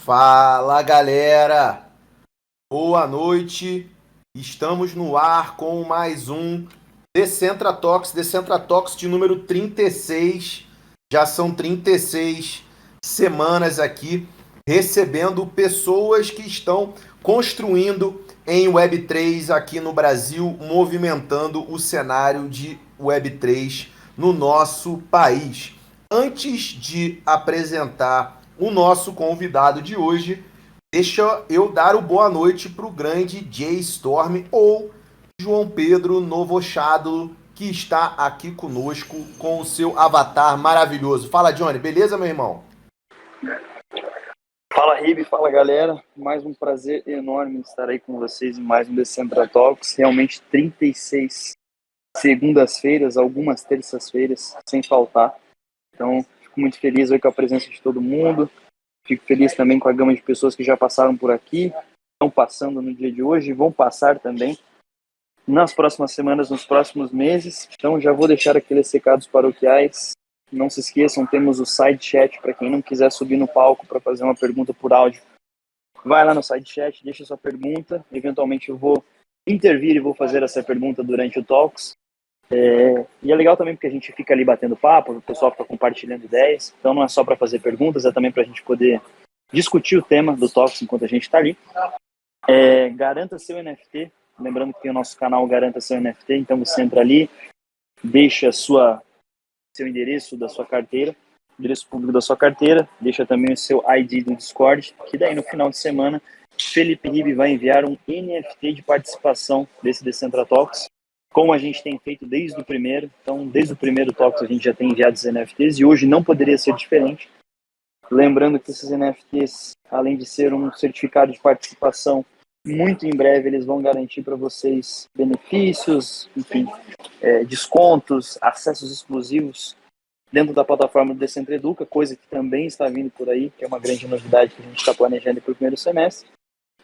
Fala galera, boa noite. Estamos no ar com mais um Descentra Talks de número 36. Já são 36 semanas aqui recebendo pessoas que estão construindo em Web3 aqui no Brasil, movimentando o cenário de Web3 no nosso país. Antes de apresentar o nosso convidado de hoje, deixa eu dar o boa noite para o grande Jay Storm ou João Pedro Novochado, que está aqui conosco com o seu avatar maravilhoso. Fala, Johnny, beleza, meu irmão? Fala, Ribe, fala, galera. Mais um prazer enorme estar aí com vocês em mais um Descentra Talks. Realmente 36 segundas-feiras, algumas terças-feiras, sem faltar. Então, fico muito feliz aí com a presença de todo mundo. Fico feliz também com a gama de pessoas que já passaram por aqui, estão passando no dia de hoje e vão passar também nas próximas semanas, nos próximos meses. Então, já vou deixar aqueles recados paroquiais. Não se esqueçam, temos o side chat para quem não quiser subir no palco para fazer uma pergunta por áudio. Vai lá no side chat, deixa sua pergunta. Eventualmente eu vou intervir e vou fazer essa pergunta durante o Talks. E é legal também porque a gente fica ali batendo papo, o pessoal fica compartilhando ideias. Então não é só para fazer perguntas, é também para a gente poder discutir o tema do Talks enquanto a gente está ali. Garanta seu NFT. Lembrando que tem o nosso canal Garanta Seu NFT. Então você entra ali, deixa seu endereço da sua carteira, endereço público da sua carteira, deixa também o seu ID do Discord, que daí no final de semana Felipe Ribe vai enviar um NFT de participação desse Descentra Talks, como a gente tem feito desde o primeiro. Então, desde o primeiro Talks a gente já tem enviado os NFTs e hoje não poderia ser diferente. Lembrando que esses NFTs, além de ser um certificado de participação, muito em breve eles vão garantir para vocês benefícios, enfim, descontos, acessos exclusivos dentro da plataforma do Descentra Educa, coisa que também está vindo por aí, que é uma grande novidade que a gente está planejando para o primeiro semestre.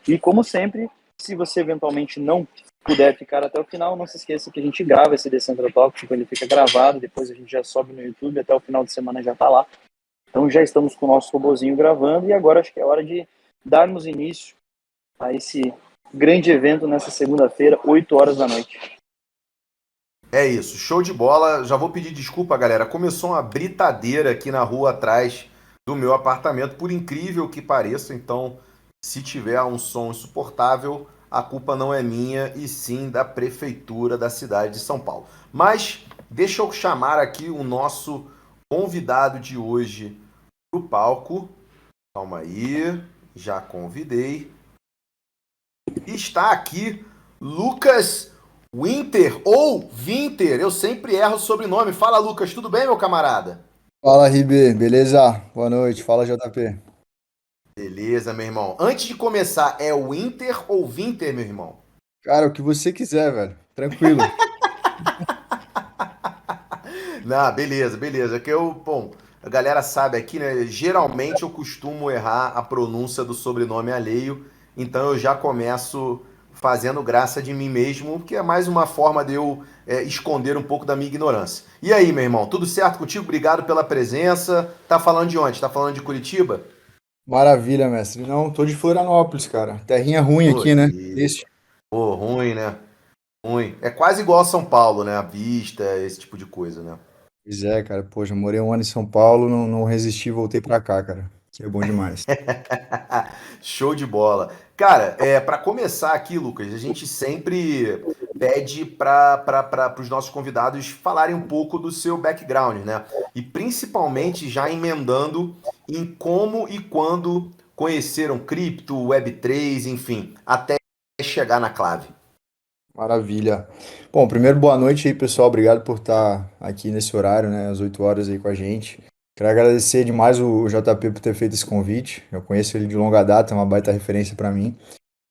E como sempre, se você eventualmente não puder ficar até o final, não se esqueça que a gente grava esse Descentra Talk, tipo, ele fica gravado, depois a gente já sobe no YouTube, até o final de semana já está lá. Então já estamos com o nosso robozinho gravando e agora acho que é hora de darmos início a esse grande evento nessa segunda-feira, 8 horas da noite. É isso, show de bola. Já vou pedir desculpa, galera. Começou uma britadeira aqui na rua atrás do meu apartamento, por incrível que pareça. Então, se tiver um som insuportável, a culpa não é minha e sim da prefeitura da cidade de São Paulo. Mas deixa eu chamar aqui o nosso convidado de hoje para o palco. Calma aí, já convidei. Está aqui Lucas Winter ou Winter, eu sempre erro o sobrenome. Fala, Lucas, tudo bem, meu camarada? Fala, Ribe, beleza? Boa noite, fala, JP. Beleza, meu irmão. Antes de começar, é Winter ou Winter, meu irmão? Cara, o que você quiser, velho. Tranquilo. Não, beleza, beleza. Que eu, bom, a galera sabe aqui, né? Geralmente eu costumo errar a pronúncia do sobrenome alheio, então eu já começo fazendo graça de mim mesmo, que é mais uma forma de eu esconder um pouco da minha ignorância. E aí, meu irmão, tudo certo contigo? Obrigado pela presença. Tá falando de onde? Tá falando de Curitiba? Maravilha, mestre. Não, tô de Florianópolis, cara. Terrinha ruim aqui, né? Putz, Esse. pô, ruim, né? Ruim. É quase igual a São Paulo, né? A vista, esse tipo de coisa, né? Pois é, cara. Poxa, morei um ano em São Paulo, não resisti, voltei pra cá, cara. Que é bom demais. Show de bola. Cara, para começar aqui, Lucas, a gente sempre pede para os nossos convidados falarem um pouco do seu background, né? E principalmente já emendando em como e quando conheceram cripto, Web3, enfim, até chegar na clave. Maravilha. Bom, primeiro, boa noite aí, pessoal. Obrigado por estar aqui nesse horário, né? Às 8 horas aí com a gente. Quero agradecer demais o JP por ter feito esse convite. Eu conheço ele de longa data, é uma baita referência para mim.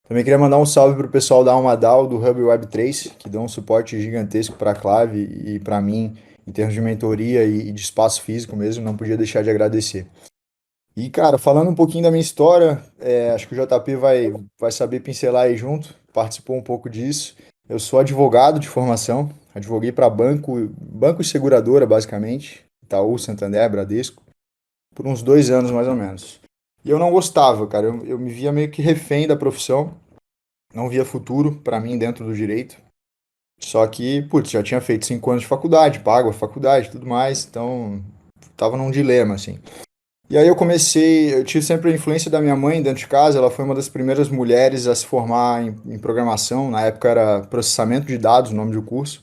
Também queria mandar um salve para o pessoal da AlmaDAO do Hub Web3, que dão um suporte gigantesco para a Clave e para mim, em termos de mentoria e de espaço físico mesmo, não podia deixar de agradecer. E, cara, falando um pouquinho da minha história, acho que o JP vai saber pincelar aí junto, participou um pouco disso. Eu sou advogado de formação, advoguei para banco e seguradora, basicamente, Itaú, Santander, Bradesco, por uns 2 anos mais ou menos. E eu não gostava, cara. Eu me via meio que refém da profissão, não via futuro pra mim dentro do direito. Só que, putz, já tinha feito 5 anos de faculdade, pago a faculdade e tudo mais, então tava num dilema, assim. E aí eu tive sempre a influência da minha mãe dentro de casa, ela foi uma das primeiras mulheres a se formar em programação, na época era processamento de dados, o nome do curso.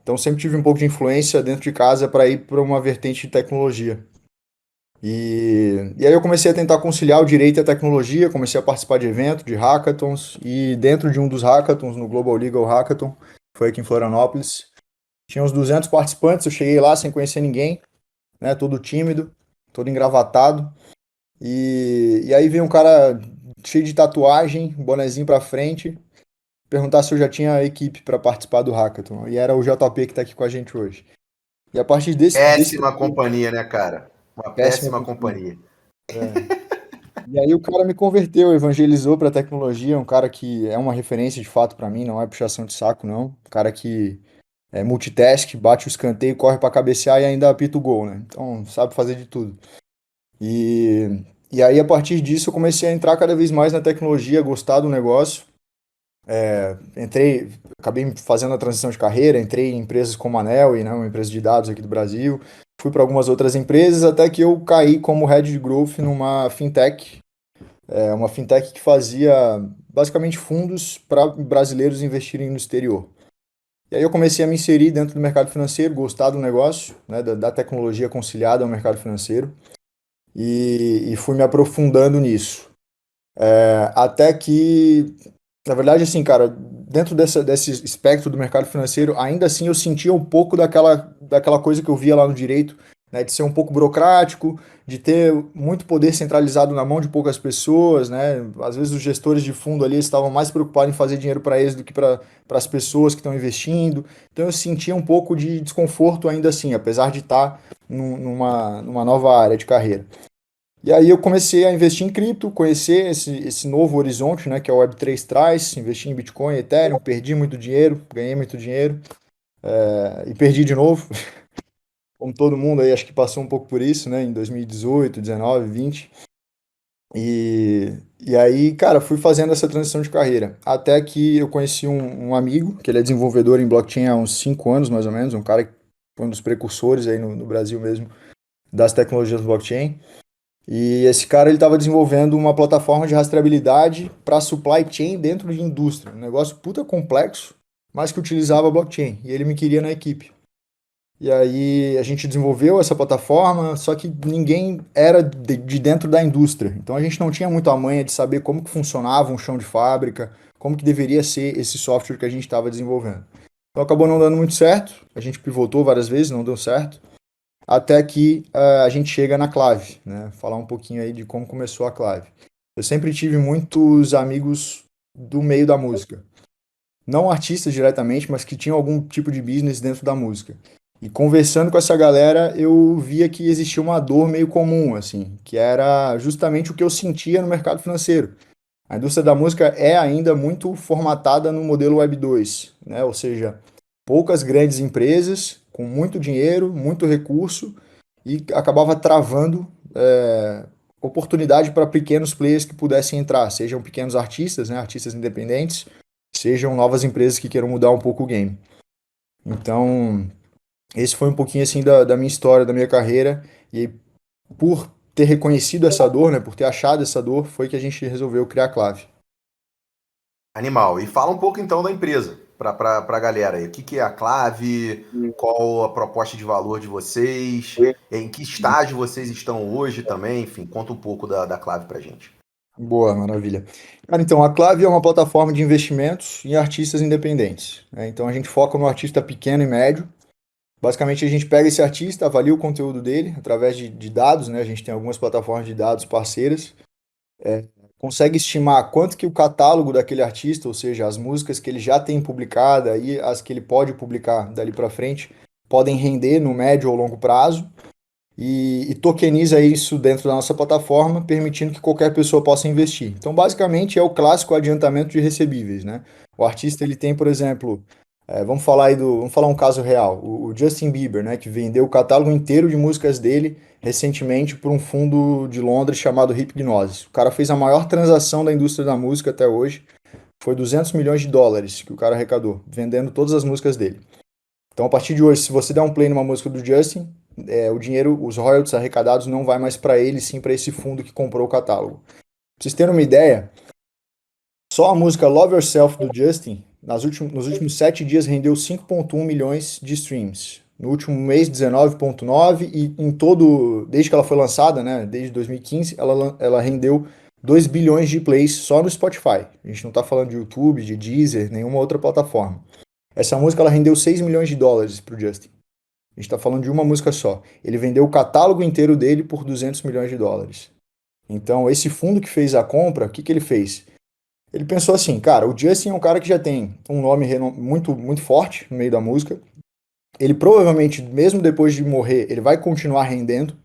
Então sempre tive um pouco de influência dentro de casa para ir para uma vertente de tecnologia. E aí eu comecei a tentar conciliar o direito e a tecnologia, comecei a participar de eventos, de hackathons, e dentro de um dos hackathons, no Global Legal Hackathon, foi aqui em Florianópolis, tinha uns 200 participantes, eu cheguei lá sem conhecer ninguém, né, todo tímido, todo engravatado, e aí veio um cara cheio de tatuagem, bonezinho pra frente, perguntar se eu já tinha equipe para participar do hackathon, e era o JP que tá aqui com a gente hoje. E a partir desse Péssima companhia, né, cara? Uma péssima péssima companhia. companhia. E aí o cara me converteu, evangelizou para tecnologia, um cara que é uma referência de fato para mim, não é puxação de saco não, um cara que é multitask, bate o escanteio, corre para cabecear e ainda apita o gol, né? Então sabe fazer de tudo. E aí a partir disso eu comecei a entrar cada vez mais na tecnologia, gostar do negócio. Entrei, acabei fazendo a transição de carreira, entrei em empresas como a Anel, né, uma empresa de dados aqui do Brasil. Fui para algumas outras empresas até que eu caí como head de growth numa fintech. Uma fintech que fazia basicamente fundos para brasileiros investirem no exterior. E aí eu comecei a me inserir dentro do mercado financeiro, gostar do negócio, né, da tecnologia conciliada ao mercado financeiro, e fui me aprofundando nisso. Até que, na verdade, assim, cara, dentro desse espectro do mercado financeiro, ainda assim eu sentia um pouco daquela coisa que eu via lá no direito, né, de ser um pouco burocrático, de ter muito poder centralizado na mão de poucas pessoas, né? Às vezes os gestores de fundo ali estavam mais preocupados em fazer dinheiro para eles do que para as pessoas que estão investindo. Então eu sentia um pouco de desconforto ainda assim, apesar de estar numa nova área de carreira. E aí eu comecei a investir em cripto, conhecer esse novo horizonte, né, que a Web3 traz, investi em Bitcoin, Ethereum, perdi muito dinheiro, ganhei muito dinheiro, e perdi de novo, como todo mundo aí acho que passou um pouco por isso, né, em 2018, 19, 20. E aí, cara, fui fazendo essa transição de carreira, até que eu conheci um amigo, que ele é desenvolvedor em blockchain há uns 5 anos, mais ou menos, um cara que foi um dos precursores aí no Brasil mesmo, das tecnologias blockchain. E esse cara ele estava desenvolvendo uma plataforma de rastreabilidade para supply chain dentro de indústria, um negócio puta complexo, mas que utilizava blockchain. E ele me queria na equipe. E aí a gente desenvolveu essa plataforma, só que ninguém era de dentro da indústria. Então a gente não tinha muito a manha de saber como que funcionava um chão de fábrica, como que deveria ser esse software que a gente estava desenvolvendo. Então acabou não dando muito certo, a gente pivotou várias vezes, não deu certo até que a gente chega na Clave, né? Falar um pouquinho aí de como começou a Clave. Eu sempre tive muitos amigos do meio da música, não artistas diretamente, mas que tinham algum tipo de business dentro da música. E conversando com essa galera, eu via que existia uma dor meio comum, assim, que era justamente o que eu sentia no mercado financeiro. A indústria da música é ainda muito formatada no modelo Web 2, né? Ou seja, poucas grandes empresas com muito dinheiro, muito recurso e acabava travando oportunidade para pequenos players que pudessem entrar, sejam pequenos artistas, né, artistas independentes, sejam novas empresas que queiram mudar um pouco o game. Então, esse foi um pouquinho assim da minha história, da minha carreira, e por ter reconhecido essa dor, né, por ter achado essa dor, foi que a gente resolveu criar a Clave. Animal. E fala um pouco então da empresa, para a galera aí. O que é a Clave? Qual a proposta de valor de vocês? Em que estágio vocês estão hoje também? Enfim, conta um pouco da Clave pra gente. Boa, maravilha. Cara, então, a Clave é uma plataforma de investimentos em artistas independentes, né? Então, a gente foca no artista pequeno e médio. Basicamente, a gente pega esse artista, avalia o conteúdo dele através de dados, né? A gente tem algumas plataformas de dados parceiras, consegue estimar quanto que o catálogo daquele artista, ou seja, as músicas que ele já tem publicada e as que ele pode publicar dali para frente, podem render no médio ou longo prazo e tokeniza isso dentro da nossa plataforma, permitindo que qualquer pessoa possa investir. Então, basicamente, é o clássico adiantamento de recebíveis, né? O artista ele tem, por exemplo, Vamos falar um caso real. O Justin Bieber, né, que vendeu o catálogo inteiro de músicas dele recentemente por um fundo de Londres chamado Hipgnosis. O cara fez a maior transação da indústria da música até hoje. Foi 200 milhões de dólares que o cara arrecadou, vendendo todas as músicas dele. Então, a partir de hoje, se você der um play numa música do Justin, o dinheiro, os royalties arrecadados não vai mais para ele, sim para esse fundo que comprou o catálogo. Pra vocês terem uma ideia, só a música Love Yourself do Justin, nos últimos 7 dias, rendeu 5,1 milhões de streams. No último mês, 19,9, e desde que ela foi lançada, né, desde 2015, ela rendeu 2 bilhões de plays só no Spotify. A gente não está falando de YouTube, de Deezer, nenhuma outra plataforma. Essa música ela rendeu 6 milhões de dólares pro Justin. A gente está falando de uma música só. Ele vendeu o catálogo inteiro dele por 200 milhões de dólares. Então, esse fundo que fez a compra, o que, que ele fez? Ele pensou assim, cara, o Justin é um cara que já tem um nome muito, muito forte no meio da música. Ele provavelmente, mesmo depois de morrer, ele vai continuar rendendo.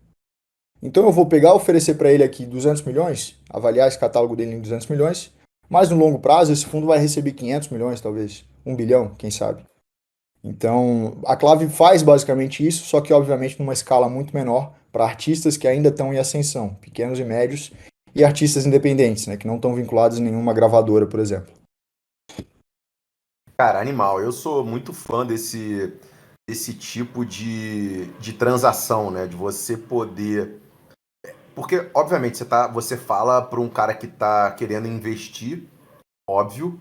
Então eu vou pegar e oferecer para ele aqui 200 milhões, avaliar esse catálogo dele em 200 milhões, mas no longo prazo esse fundo vai receber 500 milhões, talvez, 1 bilhão, quem sabe. Então a Clave faz basicamente isso, só que obviamente numa escala muito menor para artistas que ainda estão em ascensão, pequenos e médios, e artistas independentes, né, que não estão vinculados em nenhuma gravadora, por exemplo. Cara, animal. Eu sou muito fã desse tipo de transação, né? De você poder. Porque, obviamente, você fala para um cara que tá querendo investir, óbvio,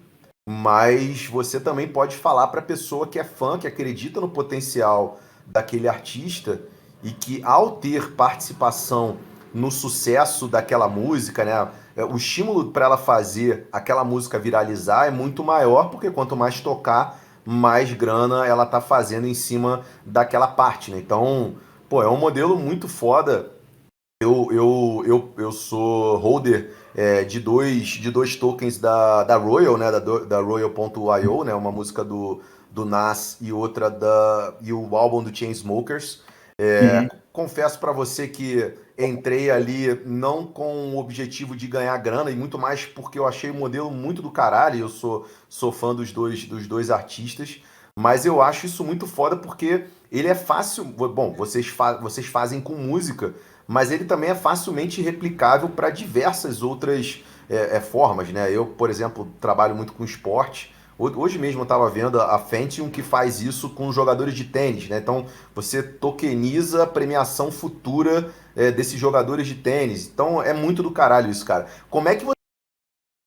mas você também pode falar para a pessoa que é fã, que acredita no potencial daquele artista e que, ao ter participação no sucesso daquela música, né? O estímulo para ela fazer aquela música viralizar é muito maior, porque quanto mais tocar, mais grana ela tá fazendo em cima daquela parte, né? Então, pô, é um modelo muito foda. Eu sou holder de dois tokens da Royal, né? Da Royal.io, né? Uma música do Nas e outra e o álbum do Chainsmokers. Uhum. Confesso pra você que entrei ali não com o objetivo de ganhar grana e muito mais porque eu achei o modelo muito do caralho. Eu sou fã dos dois artistas, mas eu acho isso muito foda porque ele é fácil. Bom, vocês fazem com música, mas ele também é facilmente replicável para diversas outras formas, né? Eu, por exemplo, trabalho muito com esporte. Hoje mesmo eu estava vendo a Fantium que faz isso com jogadores de tênis, né? Então você tokeniza a premiação futura desses jogadores de tênis. Então é muito do caralho isso, cara. Como é que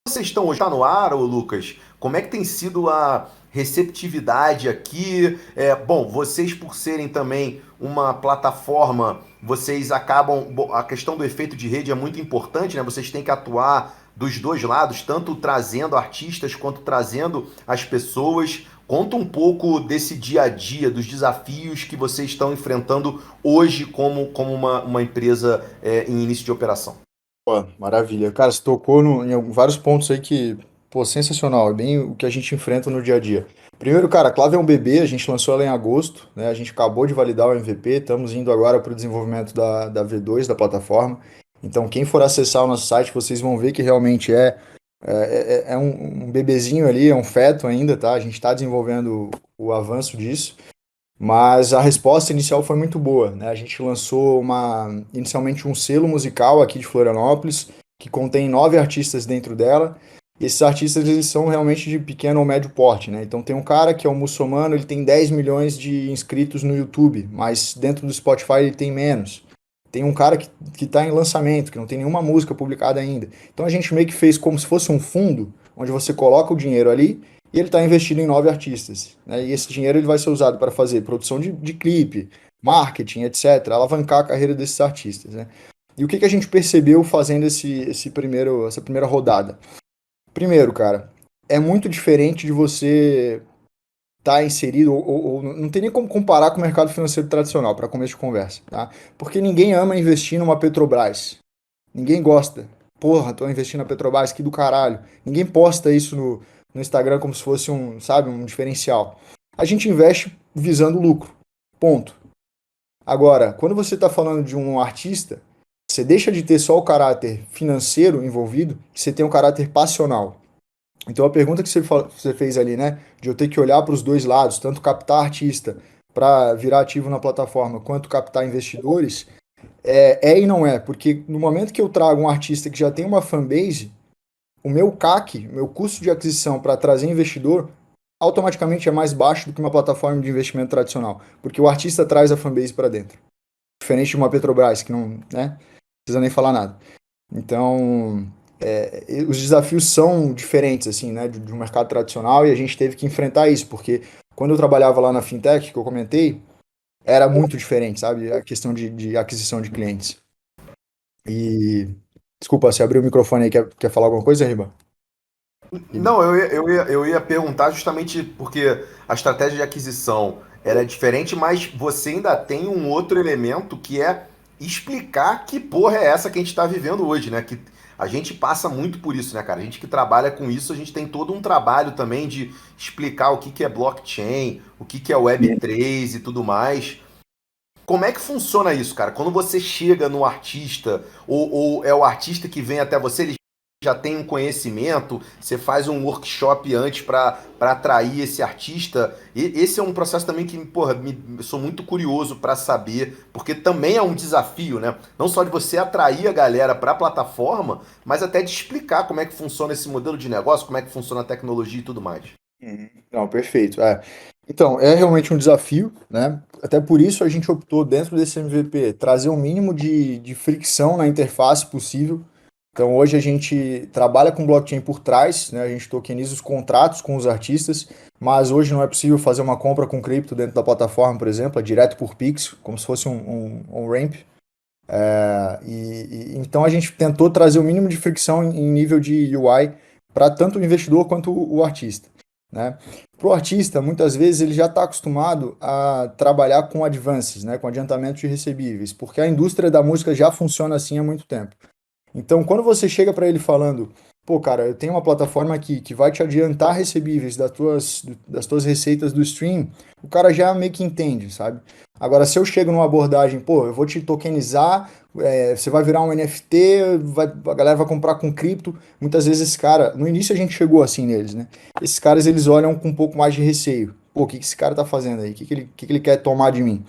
vocês estão hoje? Tá no ar, ô Lucas? Como é que tem sido a receptividade aqui? Bom, vocês por serem também uma plataforma, vocês acabam. A questão do efeito de rede é muito importante, né? Vocês têm que atuar dos dois lados, tanto trazendo artistas quanto trazendo as pessoas. Conta um pouco desse dia a dia, dos desafios que vocês estão enfrentando hoje como uma empresa em início de operação. Pô, maravilha. Cara, você tocou em vários pontos aí que, pô, sensacional. É bem o que a gente enfrenta no dia a dia. Primeiro, cara, a Clave é um bebê, a gente lançou ela em agosto, né? A gente acabou de validar o MVP, estamos indo agora para o desenvolvimento da V2, da plataforma. Então, quem for acessar o nosso site, vocês vão ver que realmente é um bebezinho ali, é um feto ainda, tá? A gente está desenvolvendo o avanço disso. Mas a resposta inicial foi muito boa, né? A gente lançou inicialmente um selo musical aqui de Florianópolis, que contém 9 artistas dentro dela. E esses artistas eles são realmente de pequeno ou médio porte, né? Então tem um cara que é um muçulmano, ele tem 10 milhões de inscritos no YouTube, mas dentro do Spotify ele tem menos. Tem um cara que está em lançamento, que não tem nenhuma música publicada ainda. Então a gente meio que fez como se fosse um fundo, onde você coloca o dinheiro ali e ele está investido em 9 artistas, né? E esse dinheiro ele vai ser usado para fazer produção de clipe, marketing, etc., alavancar a carreira desses artistas, né? E o que a gente percebeu fazendo essa primeira rodada? Primeiro, cara, é muito diferente de você estar inserido, ou não tem nem como comparar com o mercado financeiro tradicional, para começo de conversa, tá? Porque ninguém ama investir numa Petrobras. Ninguém gosta. Porra, tô investindo na Petrobras, que do caralho. Ninguém posta isso no Instagram como se fosse sabe, um diferencial. A gente investe visando lucro. Ponto. Agora, quando você está falando de um artista, você deixa de ter só o caráter financeiro envolvido, você tem o caráter passional. Então a pergunta que você fez ali, né, de eu ter que olhar para os dois lados, tanto captar artista para virar ativo na plataforma, quanto captar investidores, e não é, porque no momento que eu trago um artista que já tem uma fanbase, o meu CAC, meu custo de aquisição para trazer investidor, automaticamente é mais baixo do que uma plataforma de investimento tradicional, porque o artista traz a fanbase para dentro. Diferente de uma Petrobras, que não, né, precisa nem falar nada. Então, os desafios são diferentes, assim, né, de um mercado tradicional, e a gente teve que enfrentar isso, porque quando eu trabalhava lá na Fintech, que eu comentei, era muito diferente, sabe, a questão de aquisição de clientes. E, desculpa, você abriu o microfone aí, quer falar alguma coisa, Riba? Não, eu ia perguntar justamente porque a estratégia de aquisição ela é diferente, mas você ainda tem um outro elemento que é explicar que porra é essa que a gente está vivendo hoje, né? Que a gente passa muito por isso, né, cara? A gente que trabalha com isso, a gente tem todo um trabalho também de explicar o que que é blockchain, o que que é Web3 e tudo mais. Como é que funciona isso, cara? Quando você chega no artista, ou é o artista que vem até você, ele já tem um conhecimento, você faz um workshop antes para atrair esse artista. Esse é um processo também que, porra, sou muito curioso para saber, porque também é um desafio, né? Não só de você atrair a galera para a plataforma, mas até de explicar como é que funciona esse modelo de negócio, como é que funciona a tecnologia e tudo mais. Não, perfeito. Então, é realmente um desafio, né? Até por isso a gente optou, dentro desse MVP, trazer o mínimo de fricção na interface possível. Então, hoje a gente trabalha com blockchain por trás, né? A gente tokeniza os contratos com os artistas, mas hoje não é possível fazer uma compra com cripto dentro da plataforma, por exemplo, é direto por Pix, como se fosse um ramp. Então a gente tentou trazer o mínimo de fricção em nível de UI para tanto o investidor quanto o artista, né? Para o artista, muitas vezes ele já está acostumado a trabalhar com advances, né, com adiantamento de recebíveis, porque a indústria da música já funciona assim há muito tempo. Então, quando você chega para ele falando, pô, cara, eu tenho uma plataforma aqui que vai te adiantar recebíveis das tuas receitas do stream, o cara já meio que entende, sabe? Agora, se eu chego numa abordagem, pô, eu vou te tokenizar, você vai virar um NFT, a galera vai comprar com cripto, muitas vezes esse cara, no início a gente chegou assim neles, né? Esses caras, eles olham com um pouco mais de receio. Pô, o que esse cara tá fazendo aí? O que ele quer tomar de mim?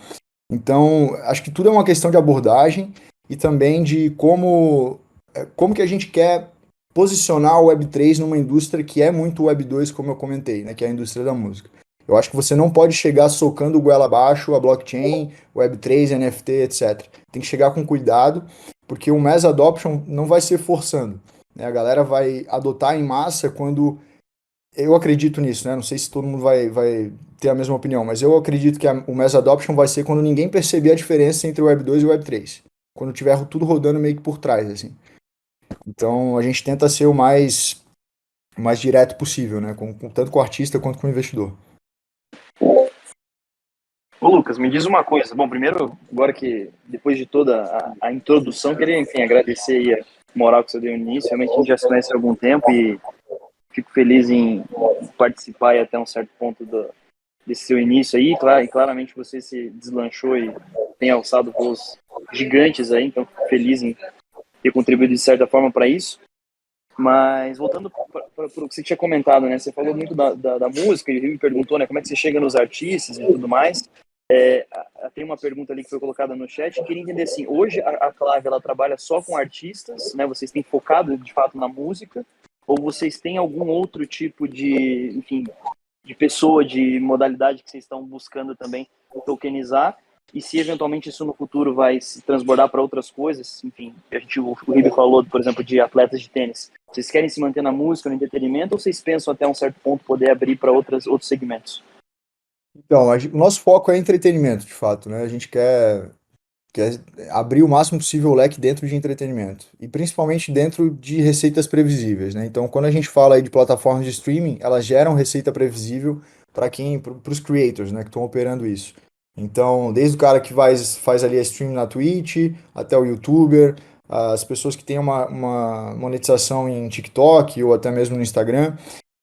Então, acho que tudo é uma questão de abordagem e também de como que a gente quer posicionar o Web3 numa indústria que é muito Web2, como eu comentei, né, que é a indústria da música. Eu acho que você não pode chegar socando o goela abaixo a blockchain, Web3, NFT, etc. Tem que chegar com cuidado, porque o mass adoption não vai ser forçando, né? A galera vai adotar em massa quando... Eu acredito nisso, né? Não sei se todo mundo vai ter a mesma opinião, mas eu acredito que o mass adoption vai ser quando ninguém perceber a diferença entre o Web2 e o Web3. Quando tiver tudo rodando meio que por trás, assim. Então a gente tenta ser o mais direto possível, né? Tanto com o artista quanto com o investidor. Ô, Lucas, me diz uma coisa. Bom, primeiro, agora que depois de toda a introdução, queria, enfim, agradecer aí a moral que você deu no início. Realmente a gente já se conhece há algum tempo e fico feliz em participar e até um certo ponto desse seu início aí. Claro, e claramente você se deslanchou e tem alçado voos gigantes aí, então fico feliz em ter contribuído de certa forma para isso. Mas voltando para o que você tinha comentado, né? Você falou muito da música e me perguntou, né? Como é que você chega nos artistas e tudo mais. Tem uma pergunta ali que foi colocada no chat. Eu queria entender assim, hoje a Clave ela trabalha só com artistas, né? Vocês têm focado de fato na música ou vocês têm algum outro tipo de, enfim, de pessoa, de modalidade que vocês estão buscando também tokenizar? E se eventualmente isso no futuro vai se transbordar para outras coisas, enfim, o Ribe falou, por exemplo, de atletas de tênis. Vocês querem se manter na música, no entretenimento, ou vocês pensam até um certo ponto poder abrir para outros segmentos? Então, o nosso foco é entretenimento, de fato, né? A gente quer abrir o máximo possível o leque dentro de entretenimento. E principalmente dentro de receitas previsíveis, né? Então, quando a gente fala aí de plataformas de streaming, elas geram receita previsível para os creators, né? Que estão operando isso. Então, desde o cara que faz ali a stream na Twitch, até o YouTuber, as pessoas que têm uma monetização em TikTok ou até mesmo no Instagram.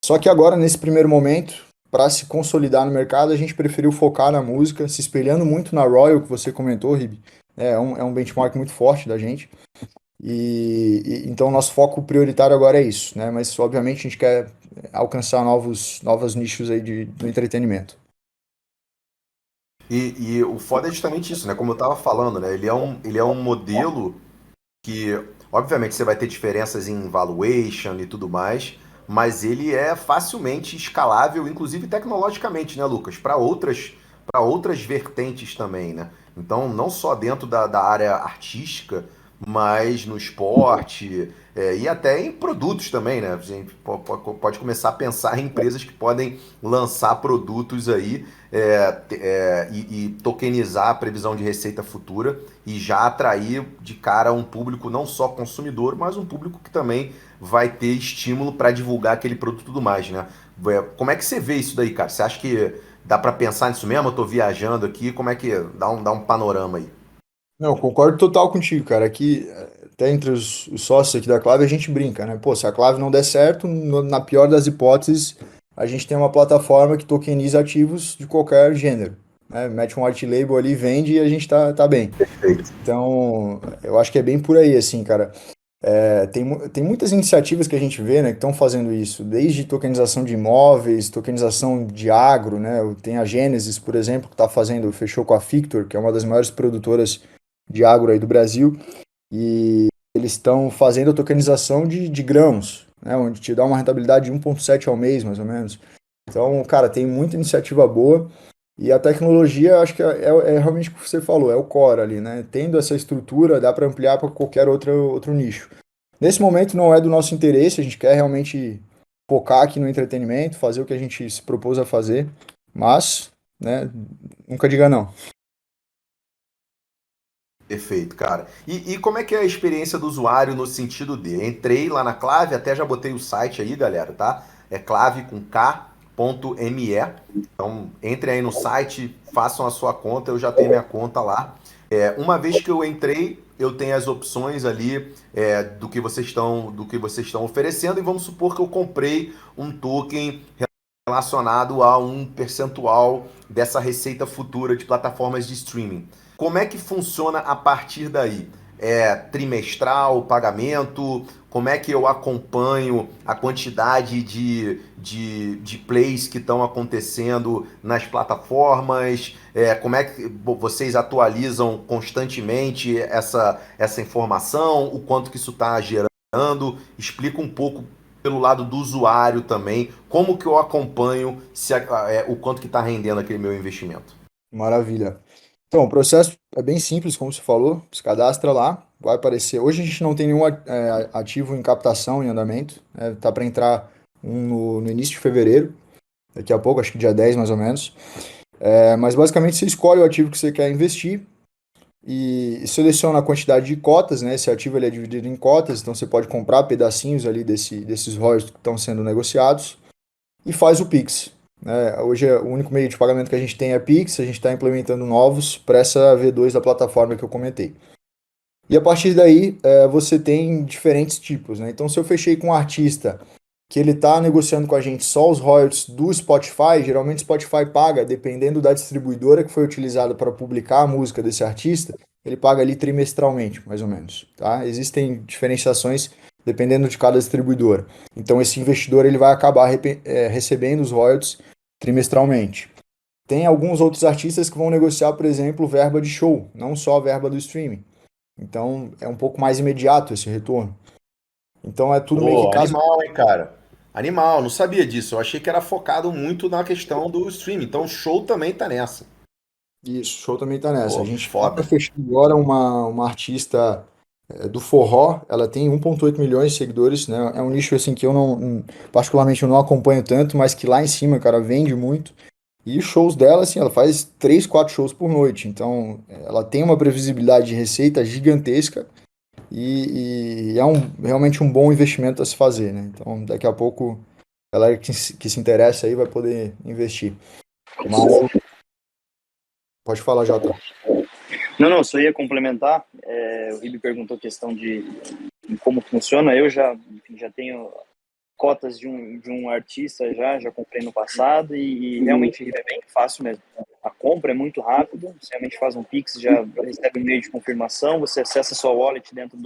Só que agora, nesse primeiro momento, para se consolidar no mercado, a gente preferiu focar na música, se espelhando muito na Royal, que você comentou, Ribe. É um benchmark muito forte da gente. Então nosso foco prioritário agora é isso, né? Mas obviamente a gente quer alcançar novos nichos aí do entretenimento. E o foda é justamente isso, né? Como eu tava falando, né? Ele é um modelo que, obviamente, você vai ter diferenças em valuation e tudo mais, mas ele é facilmente escalável, inclusive tecnologicamente, né, Lucas? Para outras vertentes também, né? Então, não só dentro da área artística, mas no esporte, e até em produtos também, né? A gente pode começar a pensar em empresas que podem lançar produtos aí e tokenizar a previsão de receita futura e já atrair de cara um público não só consumidor, mas um público que também vai ter estímulo para divulgar aquele produto e tudo mais, né? Como é que você vê isso daí, cara? Você acha que dá para pensar nisso mesmo? Eu tô viajando aqui, como é que dá um panorama aí? Não, concordo total contigo, cara. Aqui, até entre os sócios aqui da Clave, a gente brinca, né? Pô, se a Clave não der certo, na pior das hipóteses, a gente tem uma plataforma que tokeniza ativos de qualquer gênero, né? Mete um white label ali, vende e a gente tá bem. Perfeito. Então, eu acho que é bem por aí, assim, cara. Tem muitas iniciativas que a gente vê, né, que estão fazendo isso, desde tokenização de imóveis, tokenização de agro, né? Tem a Gênesis, por exemplo, que está fazendo, fechou com a Fictor, que é uma das maiores produtoras de agro aí do Brasil, e eles estão fazendo a tokenização de grãos, né, onde te dá uma rentabilidade de 1,7 ao mês, mais ou menos. Então, cara, tem muita iniciativa boa. E a tecnologia, acho que é realmente o que você falou, é o core ali, né? Tendo essa estrutura, dá para ampliar para qualquer outro nicho. Nesse momento não é do nosso interesse, a gente quer realmente focar aqui no entretenimento, fazer o que a gente se propôs a fazer, mas, né, nunca diga não. Perfeito, cara. E como é que é a experiência do usuário no sentido de? Entrei lá na Clave, até já botei o site aí, galera, tá? É clave com K.me. Então, entrem aí no site, façam a sua conta, eu já tenho minha conta lá. Uma vez que eu entrei, eu tenho as opções ali do que vocês estão oferecendo, e vamos supor que eu comprei um token relacionado a um percentual dessa receita futura de plataformas de streaming. Como é que funciona a partir daí? É trimestral, pagamento? Como é que eu acompanho a quantidade de plays que estão acontecendo nas plataformas? Como é que vocês atualizam constantemente essa informação? O quanto que isso está gerando? Explica um pouco pelo lado do usuário também, como que eu acompanho o quanto que está rendendo aquele meu investimento. Maravilha. Então, o processo é bem simples, como você falou, se cadastra lá, vai aparecer. Hoje a gente não tem nenhum ativo em captação, em andamento, né? Tá para entrar um no início de fevereiro, daqui a pouco, acho que dia 10 mais ou menos. Mas basicamente você escolhe o ativo que você quer investir e seleciona a quantidade de cotas, né? Esse ativo ele é dividido em cotas, então você pode comprar pedacinhos ali desses royalties que estão sendo negociados e faz o Pix. Né? Hoje o único meio de pagamento que a gente tem é Pix, a gente está implementando novos para essa V2 da plataforma que eu comentei. E a partir daí você tem diferentes tipos. Né? Então, se eu fechei com um artista que ele está negociando com a gente só os royalties do Spotify, geralmente o Spotify paga, dependendo da distribuidora que foi utilizada para publicar a música desse artista, ele paga ali trimestralmente, mais ou menos. Tá? Existem diferenciações dependendo de cada distribuidora. Então esse investidor ele vai acabar recebendo os royalties trimestralmente. Tem alguns outros artistas que vão negociar, por exemplo, verba de show, não só a verba do streaming. Então é um pouco mais imediato esse retorno. Então é tudo meio que Pô, caso. animal, hein, cara? Animal, não sabia disso. Eu achei que era focado muito na questão do streaming. Então o show também tá nessa. Isso, o show também tá nessa. A Pô, gente tá para foda. fechar agora uma artista do forró, ela tem 1,8 milhões de seguidores, né? É um nicho assim que eu particularmente eu não acompanho tanto, mas que lá em cima, cara, vende muito. E os shows dela, assim, ela faz 3, 4 shows por noite. Então, ela tem uma previsibilidade de receita gigantesca e é realmente um bom investimento a se fazer, né? Então, daqui a pouco, a galera que se interessa aí vai poder investir. Mas, pode falar, Jota. Não, só ia complementar. O Ribe perguntou a questão de como funciona. Eu já, enfim, já tenho cotas de um artista, já comprei no passado e realmente é bem fácil mesmo. A compra é muito rápida, você realmente faz um Pix, já recebe um e-mail de confirmação, você acessa a sua wallet dentro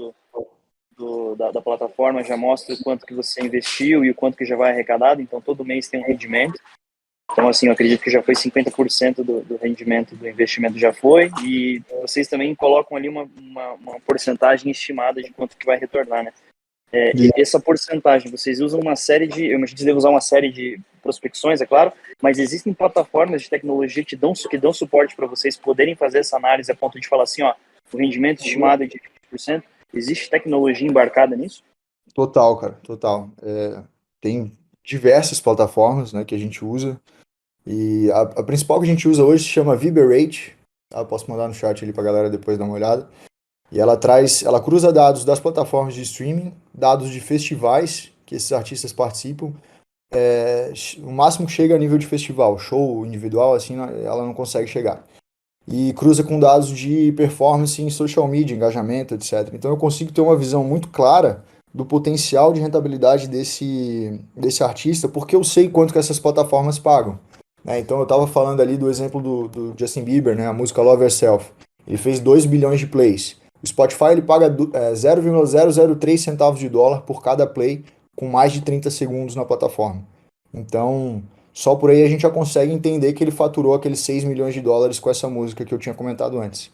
da plataforma já mostra o quanto que você investiu e o quanto que já vai arrecadado, então todo mês tem um rendimento. Então, assim, eu acredito que já foi 50% do rendimento do investimento já foi, e vocês também colocam ali uma porcentagem estimada de quanto que vai retornar, né? E essa porcentagem, vocês usam uma série de, eu imagino que devem usar uma série de prospecções, é claro, mas existem plataformas de tecnologia que dão suporte para vocês poderem fazer essa análise a ponto de falar assim, ó, o rendimento estimado é de 20%, existe tecnologia embarcada nisso? Total, cara, total. Tem diversas plataformas, né, que a gente usa. E a principal que a gente usa hoje se chama Viberate. Tá? Posso mandar no chat ali pra galera depois dar uma olhada. E ela cruza dados das plataformas de streaming, dados de festivais que esses artistas participam. O máximo que chega a nível de festival, show individual, assim, ela não consegue chegar. E cruza com dados de performance em social media, engajamento, etc. Então eu consigo ter uma visão muito clara do potencial de rentabilidade desse artista, porque eu sei quanto que essas plataformas pagam. Né? Então eu estava falando ali do exemplo do Justin Bieber, né? A música Love Yourself. Ele fez 2 bilhões de plays. O Spotify ele paga 0,003 centavos de dólar por cada play, com mais de 30 segundos na plataforma. Então, só por aí a gente já consegue entender que ele faturou aqueles 6 milhões de dólares com essa música que eu tinha comentado antes.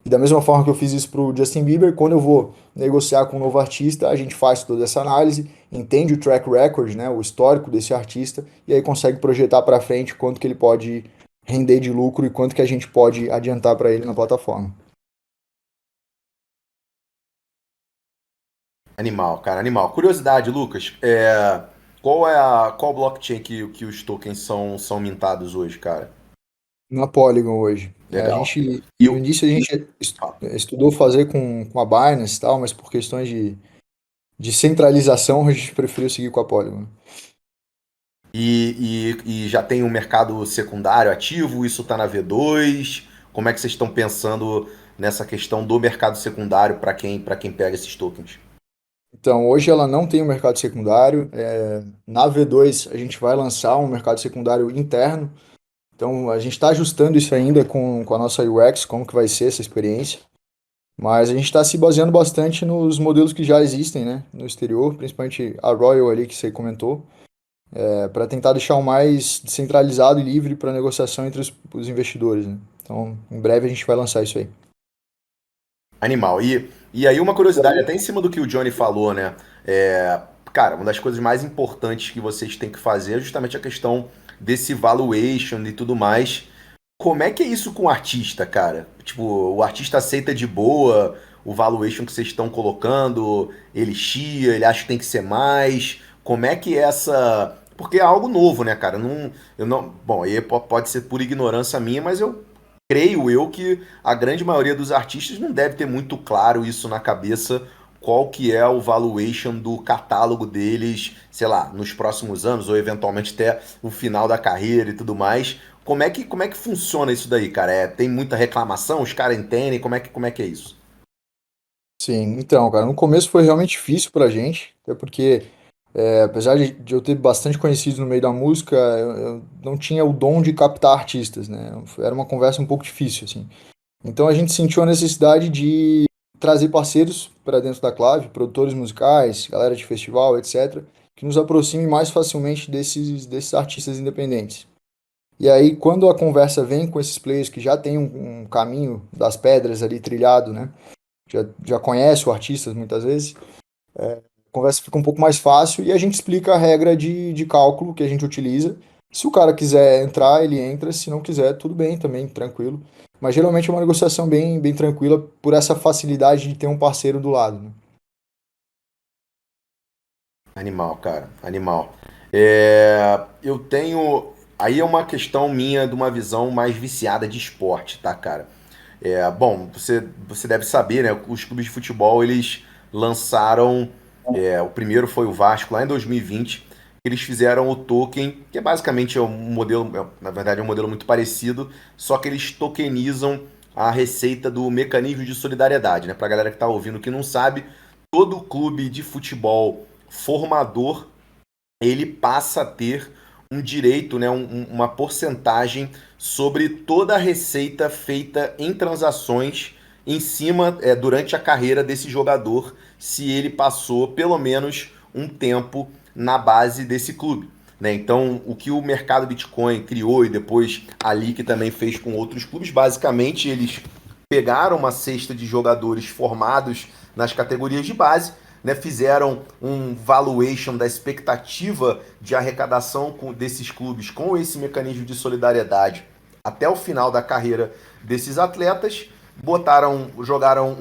E da mesma forma que eu fiz isso para o Justin Bieber, quando eu vou negociar com um novo artista, a gente faz toda essa análise, entende o track record, né, o histórico desse artista, e aí consegue projetar para frente quanto que ele pode render de lucro e quanto que a gente pode adiantar para ele na plataforma. Animal, cara, animal. Curiosidade, Lucas, qual blockchain que os tokens são mintados hoje, cara? Na Polygon hoje. Legal. No início a gente Ah, estudou fazer com a Binance e tal, mas por questões de centralização a gente preferiu seguir com a Polygon. e já tem um mercado secundário ativo? Isso tá na V2? Como é que vocês estão pensando nessa questão do mercado secundário para quem pega esses tokens? Então, hoje ela não tem um mercado secundário. Na V2 a gente vai lançar um mercado secundário interno. Então, a gente está ajustando isso ainda com a nossa UX, como que vai ser essa experiência. Mas a gente está se baseando bastante nos modelos que já existem, né, no exterior, principalmente a Royal ali que você comentou, para tentar deixar o mais descentralizado e livre para negociação entre os investidores, né? Então, em breve a gente vai lançar isso aí. Animal. E aí uma curiosidade, até em cima do que o Johnny falou, né? Cara, uma das coisas mais importantes que vocês têm que fazer é justamente a questão desse valuation e tudo mais. Como é que é isso com o artista, cara? Tipo, o artista aceita de boa o valuation que vocês estão colocando, ele chia, ele acha que tem que ser mais. Como é que é essa. Porque é algo novo, né, cara? Eu não. Bom, aí pode ser por ignorância minha, mas eu creio eu que a grande maioria dos artistas não deve ter muito claro isso na cabeça, qual que é o valuation do catálogo deles, sei lá, nos próximos anos ou eventualmente até o final da carreira e tudo mais. Como é que funciona isso daí, cara? Tem muita reclamação? Os caras entendem? Como é que é isso? Sim, então, cara, no começo foi realmente difícil pra gente, até porque, apesar de eu ter bastante conhecidos no meio da música, eu não tinha o dom de captar artistas, né? Era uma conversa um pouco difícil, assim. Então a gente sentiu a necessidade de trazer parceiros para dentro da Clave, produtores musicais, galera de festival, etc., que nos aproxime mais facilmente desses artistas independentes. E aí, quando a conversa vem com esses players que já têm um caminho das pedras ali trilhado, né? Já conhece o artista muitas vezes, a conversa fica um pouco mais fácil e a gente explica a regra de cálculo que a gente utiliza. Se o cara quiser entrar, ele entra, se não quiser, tudo bem também, tranquilo. Mas geralmente é uma negociação bem, bem tranquila por essa facilidade de ter um parceiro do lado, né? Animal, cara, animal. Eu tenho. Aí é uma questão minha de uma visão mais viciada de esporte, tá, cara? Bom, você deve saber, né? Os clubes de futebol eles lançaram. O primeiro foi o Vasco lá em 2020. Eles fizeram o token, que é basicamente um modelo, na verdade é um modelo muito parecido, só que eles tokenizam a receita do mecanismo de solidariedade, né? Pra galera que tá ouvindo que não sabe, todo clube de futebol formador ele passa a ter um direito, né, uma porcentagem sobre toda a receita feita em transações em cima, durante a carreira desse jogador, se ele passou pelo menos um tempo na base desse clube. Né? Então, o que o mercado Bitcoin criou e depois a Leak também fez com outros clubes, basicamente eles pegaram uma cesta de jogadores formados nas categorias de base, né, fizeram um valuation da expectativa de arrecadação desses clubes com esse mecanismo de solidariedade até o final da carreira desses atletas, jogaram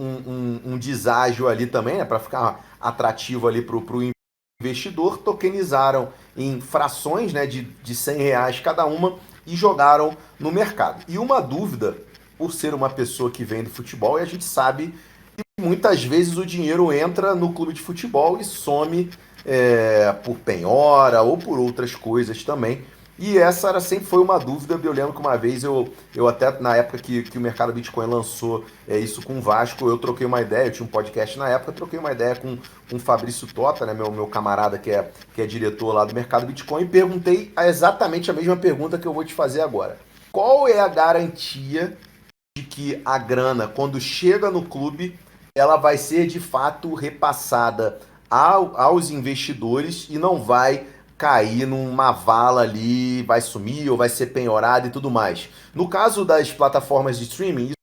um deságio ali também, né, para ficar atrativo ali para o investidor, tokenizaram em frações, né, de R$ 100 cada uma e jogaram no mercado. E uma dúvida, por ser uma pessoa que vem do futebol, e a gente sabe que muitas vezes o dinheiro entra no clube de futebol e some por penhora ou por outras coisas também. E essa sempre foi uma dúvida. Eu lembro que uma vez eu até na época que o mercado Bitcoin lançou isso com o Vasco, eu troquei uma ideia, eu tinha um podcast na época, troquei uma ideia com o Fabrício Tota, né, meu camarada que é diretor lá do mercado Bitcoin, e perguntei exatamente a mesma pergunta que eu vou te fazer agora. Qual é a garantia de que a grana, quando chega no clube, ela vai ser de fato repassada aos investidores e não vai cair numa vala ali, vai sumir ou vai ser penhorada e tudo mais. No caso das plataformas de streaming,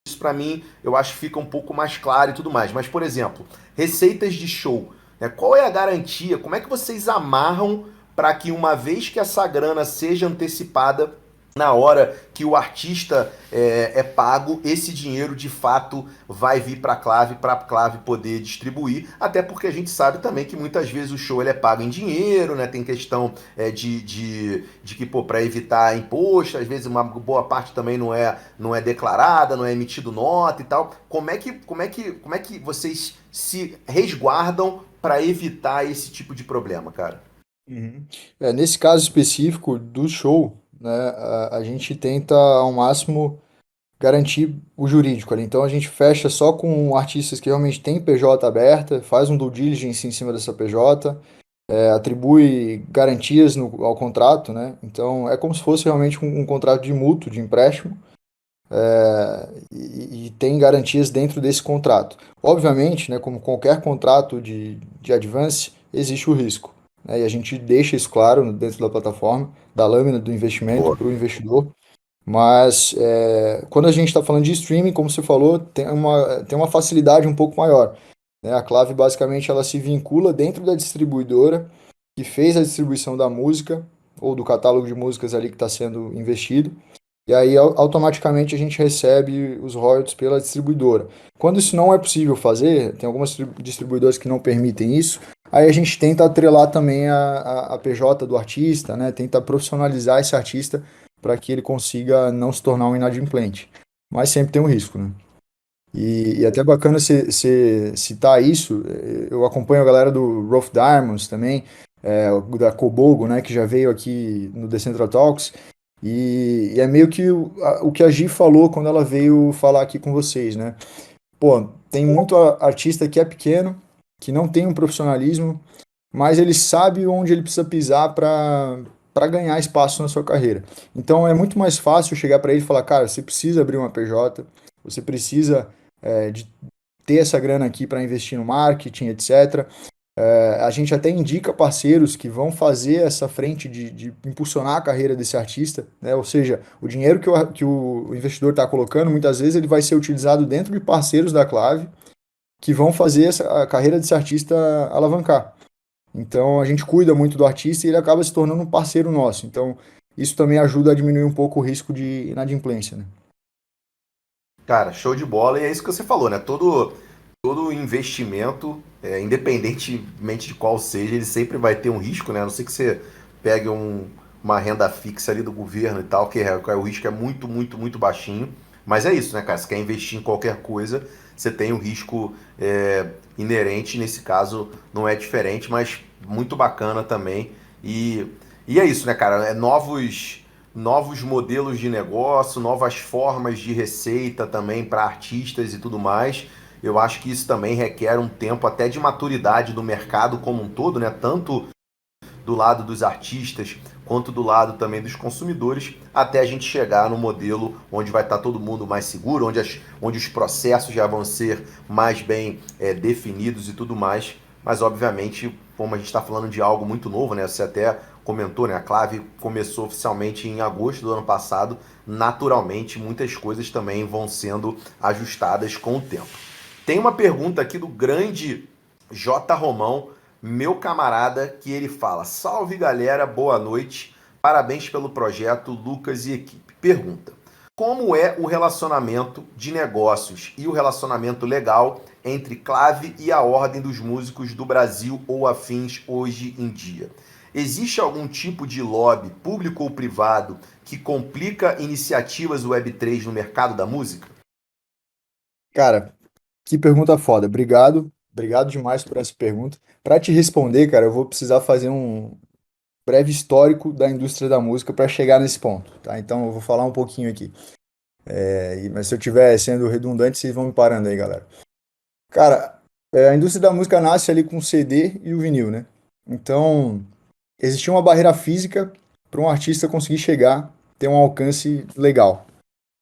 isso para mim eu acho que fica um pouco mais claro e tudo mais. Mas, por exemplo, receitas de show, né? Qual é a garantia? Como é que vocês amarram para que uma vez que essa grana seja antecipada, na hora que o artista é pago, esse dinheiro de fato vai vir para a Clave poder distribuir, até porque a gente sabe também que muitas vezes o show ele é pago em dinheiro, né? Tem questão de que, para evitar imposto, às vezes uma boa parte também não é declarada, não é emitido nota e tal. Como é que vocês se resguardam para evitar esse tipo de problema, cara? Uhum. Nesse caso específico do show, né, a gente tenta ao máximo garantir o jurídico ali. Então a gente fecha só com artistas que realmente têm PJ aberta, faz um due diligence em cima dessa PJ, atribui garantias ao contrato, né? Então é como se fosse realmente um contrato de mútuo, de empréstimo, e tem garantias dentro desse contrato. Obviamente, né, como qualquer contrato de advance, existe o risco, né? E a gente deixa isso claro dentro da plataforma, da lâmina do investimento Boa. para o investidor. Mas quando a gente está falando de streaming, como você falou, tem uma facilidade um pouco maior, né? A Clave basicamente ela se vincula dentro da distribuidora que fez a distribuição da música ou do catálogo de músicas ali que está sendo investido. E aí automaticamente a gente recebe os royalties pela distribuidora. Quando isso não é possível fazer, tem algumas distribuidoras que não permitem isso, aí a gente tenta atrelar também a PJ do artista, né? Tenta profissionalizar esse artista para que ele consiga não se tornar um inadimplente. Mas sempre tem um risco, né? E até bacana você citar isso, eu acompanho a galera do Rough Diamonds também, da Kobogo, né, que já veio aqui no Decentral Talks, e é meio que o que a Gi falou quando ela veio falar aqui com vocês, né? Pô, tem muito artista que é pequeno, que não tem um profissionalismo, mas ele sabe onde ele precisa pisar para ganhar espaço na sua carreira. Então é muito mais fácil chegar para ele e falar, cara, você precisa abrir uma PJ, você precisa de ter essa grana aqui para investir no marketing, etc. A gente até indica parceiros que vão fazer essa frente de impulsionar a carreira desse artista, né? Ou seja, o dinheiro que o investidor está colocando, muitas vezes ele vai ser utilizado dentro de parceiros da Clave que vão fazer a carreira desse artista alavancar. Então a gente cuida muito do artista e ele acaba se tornando um parceiro nosso. Então isso também ajuda a diminuir um pouco o risco de inadimplência, né? Cara, show de bola. E é isso que você falou, né? Todo investimento, independentemente de qual seja, ele sempre vai ter um risco, né? A não ser que você pegue uma renda fixa ali do governo e tal, que o risco é muito, muito, muito baixinho. Mas é isso, né, cara? Se quer investir em qualquer coisa, você tem o risco inerente. Nesse caso, não é diferente, mas muito bacana também. E é isso, né, cara? Novos modelos de negócio, novas formas de receita também para artistas e tudo mais. Eu acho que isso também requer um tempo até de maturidade do mercado como um todo, né? Tanto do lado dos artistas, quanto do lado também dos consumidores, até a gente chegar no modelo onde vai estar todo mundo mais seguro, onde os processos já vão ser mais bem definidos e tudo mais. Mas, obviamente, como a gente está falando de algo muito novo, né? Você até comentou, né? A Clave começou oficialmente em agosto do ano passado. Naturalmente, muitas coisas também vão sendo ajustadas com o tempo. Tem uma pergunta aqui do grande J. Romão, meu camarada, que ele fala: salve galera, boa noite, parabéns pelo projeto, Lucas e equipe. Pergunta: como é o relacionamento de negócios e o relacionamento legal entre Clave e a Ordem dos Músicos do Brasil ou afins hoje em dia? Existe algum tipo de lobby, público ou privado, que complica iniciativas Web3 no mercado da música? Cara, que pergunta foda. Obrigado. Obrigado demais por essa pergunta. Para te responder, cara, eu vou precisar fazer um breve histórico da indústria da música para chegar nesse ponto, tá? Então eu vou falar um pouquinho aqui. Mas se eu estiver sendo redundante, vocês vão me parando aí, galera. Cara, a indústria da música nasce ali com o CD e o vinil, né? Então, existia uma barreira física para um artista conseguir chegar, ter um alcance legal.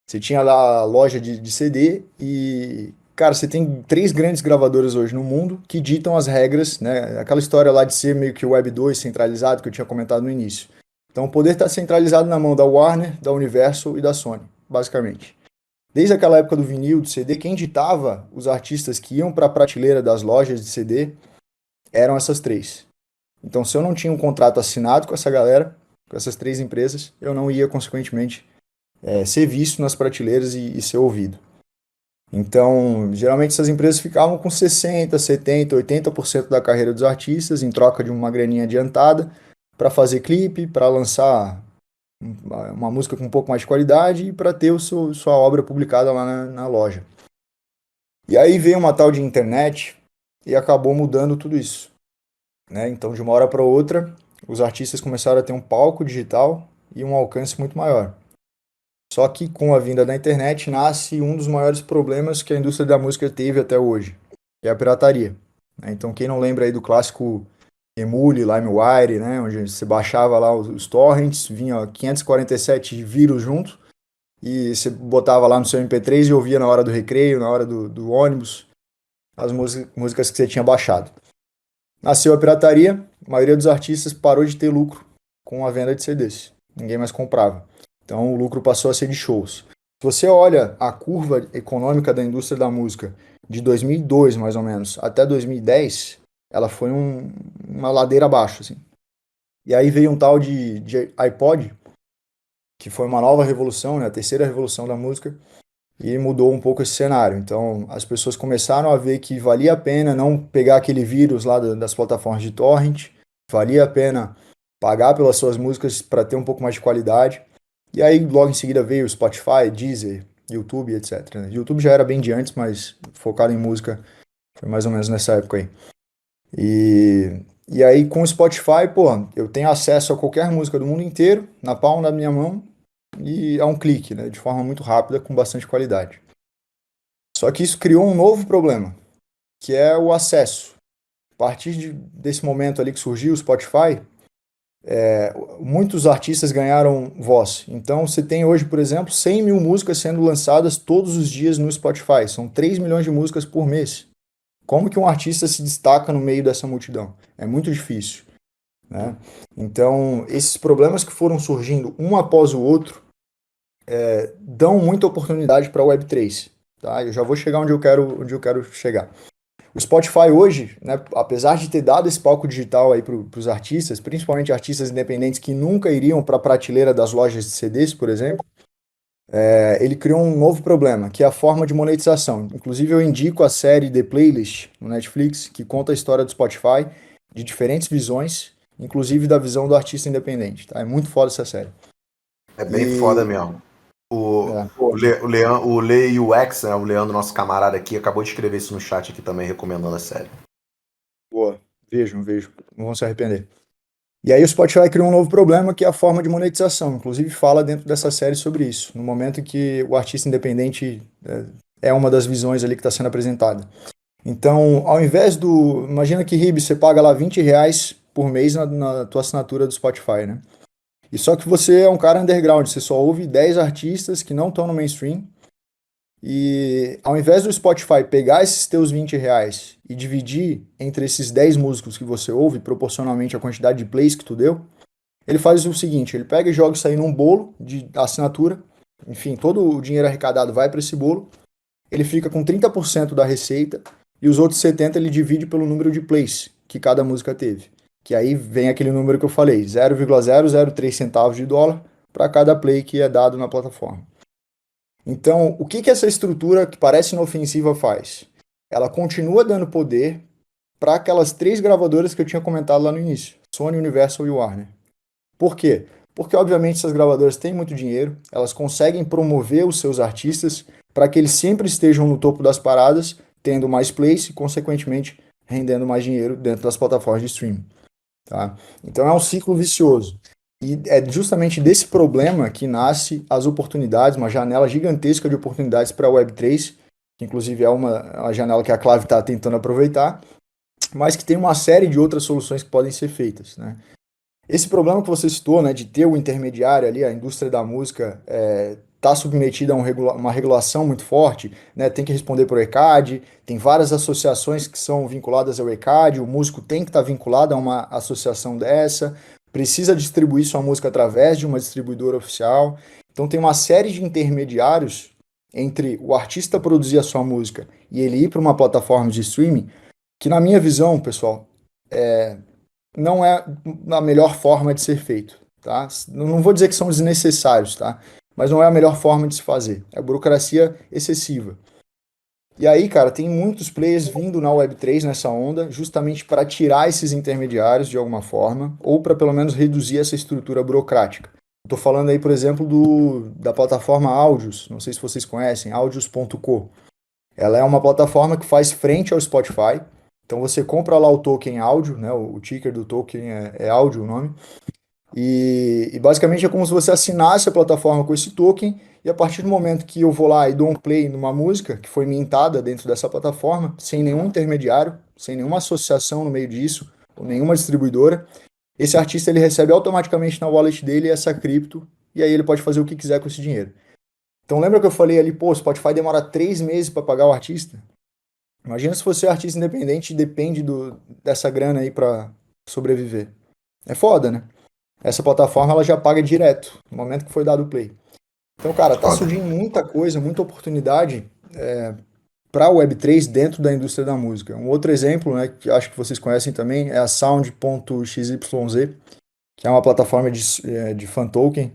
Você tinha lá a loja de CD e, cara, você tem 3 grandes gravadoras hoje no mundo que ditam as regras, né? Aquela história lá de ser meio que o Web 2 centralizado que eu tinha comentado no início. Então, o poder está centralizado na mão da Warner, da Universal e da Sony, basicamente. Desde aquela época do vinil, do CD, quem ditava os artistas que iam para a prateleira das lojas de CD eram essas 3. Então, se eu não tinha um contrato assinado com essa galera, com essas 3 empresas, eu não ia, consequentemente, ser visto nas prateleiras e ser ouvido. Então, geralmente essas empresas ficavam com 60%, 70%, 80% da carreira dos artistas em troca de uma graninha adiantada para fazer clipe, para lançar uma música com um pouco mais de qualidade e para ter sua obra publicada lá na loja. E aí veio uma tal de internet e acabou mudando tudo isso, né? Então, de uma hora para outra, os artistas começaram a ter um palco digital e um alcance muito maior. Só que com a vinda da internet nasce um dos maiores problemas que a indústria da música teve até hoje, que é a pirataria, né? Então, quem não lembra aí do clássico Emule, LimeWire, né, onde você baixava lá os torrents, vinha 547 vírus junto, e você botava lá no seu MP3 e ouvia na hora do recreio, na hora do ônibus, as músicas que você tinha baixado. Nasceu a pirataria, a maioria dos artistas parou de ter lucro com a venda de CDs. Ninguém mais comprava. Então o lucro passou a ser de shows. Se você olha a curva econômica da indústria da música de 2002, mais ou menos, até 2010, ela foi uma ladeira abaixo, assim. E aí veio um tal de iPod, que foi uma nova revolução, né, a terceira revolução da música, e mudou um pouco esse cenário. Então, as pessoas começaram a ver que valia a pena não pegar aquele vírus lá das plataformas de torrent, valia a pena pagar pelas suas músicas para ter um pouco mais de qualidade. E aí, logo em seguida, veio o Spotify, Deezer, YouTube, etc. YouTube já era bem de antes, mas focado em música foi mais ou menos nessa época aí. E aí, com o Spotify, pô, eu tenho acesso a qualquer música do mundo inteiro, na palma da minha mão, e a um clique, né, de forma muito rápida, com bastante qualidade. Só que isso criou um novo problema, que é o acesso. A partir desse momento ali que surgiu o Spotify, muitos artistas ganharam voz. Então, você tem hoje, por exemplo, 100 mil músicas sendo lançadas todos os dias no Spotify. São 3 milhões de músicas por mês. Como que um artista se destaca no meio dessa multidão? É muito difícil, né? Então, esses problemas que foram surgindo um após o outro dão muita oportunidade para a Web3. Tá? Eu já vou chegar onde eu quero chegar. O Spotify hoje, né, apesar de ter dado esse palco digital aí para os artistas, principalmente artistas independentes que nunca iriam para a prateleira das lojas de CDs, por exemplo, ele criou um novo problema, que é a forma de monetização. Inclusive, eu indico a série The Playlist no Netflix, que conta a história do Spotify de diferentes visões, inclusive da visão do artista independente. Tá? É muito foda essa série. É bem foda mesmo. O Lei UX, né, o Leandro, nosso camarada aqui, acabou de escrever isso no chat aqui também, recomendando a série. Boa, vejo, não vão se arrepender. E aí o Spotify criou um novo problema, que é a forma de monetização. Inclusive fala dentro dessa série sobre isso, no momento em que o artista independente é uma das visões ali que está sendo apresentada. Então, ao invés imagina que, Ribe, você paga lá R$20 por mês na tua assinatura do Spotify, né? E só que você é um cara underground, você só ouve 10 artistas que não estão no mainstream. E ao invés do Spotify pegar esses teus R$ 20 e dividir entre esses 10 músicos que você ouve, proporcionalmente à quantidade de plays que tu deu, ele faz o seguinte, ele pega e joga isso aí num bolo de assinatura, enfim, todo o dinheiro arrecadado vai para esse bolo, ele fica com 30% da receita e os outros 70% ele divide pelo número de plays que cada música teve. Que aí vem aquele número que eu falei, 0,003 centavos de dólar para cada play que é dado na plataforma. Então, o que essa estrutura que parece inofensiva faz? Ela continua dando poder para aquelas 3 gravadoras que eu tinha comentado lá no início, Sony, Universal e Warner. Por quê? Porque, obviamente, essas gravadoras têm muito dinheiro, elas conseguem promover os seus artistas para que eles sempre estejam no topo das paradas, tendo mais plays e, consequentemente, rendendo mais dinheiro dentro das plataformas de streaming. Tá? Então, é um ciclo vicioso. E é justamente desse problema que nasce as oportunidades, uma janela gigantesca de oportunidades para a Web3, que inclusive é uma janela que a Clave está tentando aproveitar, mas que tem uma série de outras soluções que podem ser feitas, né? Esse problema que você citou, né, de ter o intermediário ali, a indústria da música está submetida a uma regulação muito forte, né, tem que responder por ECAD, tem várias associações que são vinculadas ao ECAD, o músico tem que estar vinculado a uma associação dessa, precisa distribuir sua música através de uma distribuidora oficial, então tem uma série de intermediários entre o artista produzir a sua música e ele ir para uma plataforma de streaming, que na minha visão, pessoal, não é a melhor forma de ser feito, tá? Não vou dizer que são desnecessários, tá? Mas não é a melhor forma de se fazer. É burocracia excessiva. E aí, cara, tem muitos players vindo na Web3 nessa onda, justamente para tirar esses intermediários de alguma forma, ou para pelo menos reduzir essa estrutura burocrática. Estou falando aí, por exemplo, da plataforma Audios, não sei se vocês conhecem, audios.co. Ela é uma plataforma que faz frente ao Spotify. Então você compra lá o token áudio, né? O ticker do token é áudio o nome. E basicamente é como se você assinasse a plataforma com esse token, e a partir do momento que eu vou lá e dou um play numa música que foi mintada dentro dessa plataforma, sem nenhum intermediário, sem nenhuma associação no meio disso, ou nenhuma distribuidora, esse artista ele recebe automaticamente na wallet dele essa cripto, e aí ele pode fazer o que quiser com esse dinheiro. Então lembra que eu falei ali, pô, o Spotify demora 3 meses para pagar o artista? Imagina se você é artista independente e depende dessa grana aí para sobreviver. É foda, né? Essa plataforma ela já paga direto, no momento que foi dado o play. Então, cara, tá surgindo muita coisa, muita oportunidade para a Web3 dentro da indústria da música. Um outro exemplo, né, que acho que vocês conhecem também, é a Sound.xyz, que é uma plataforma de fan token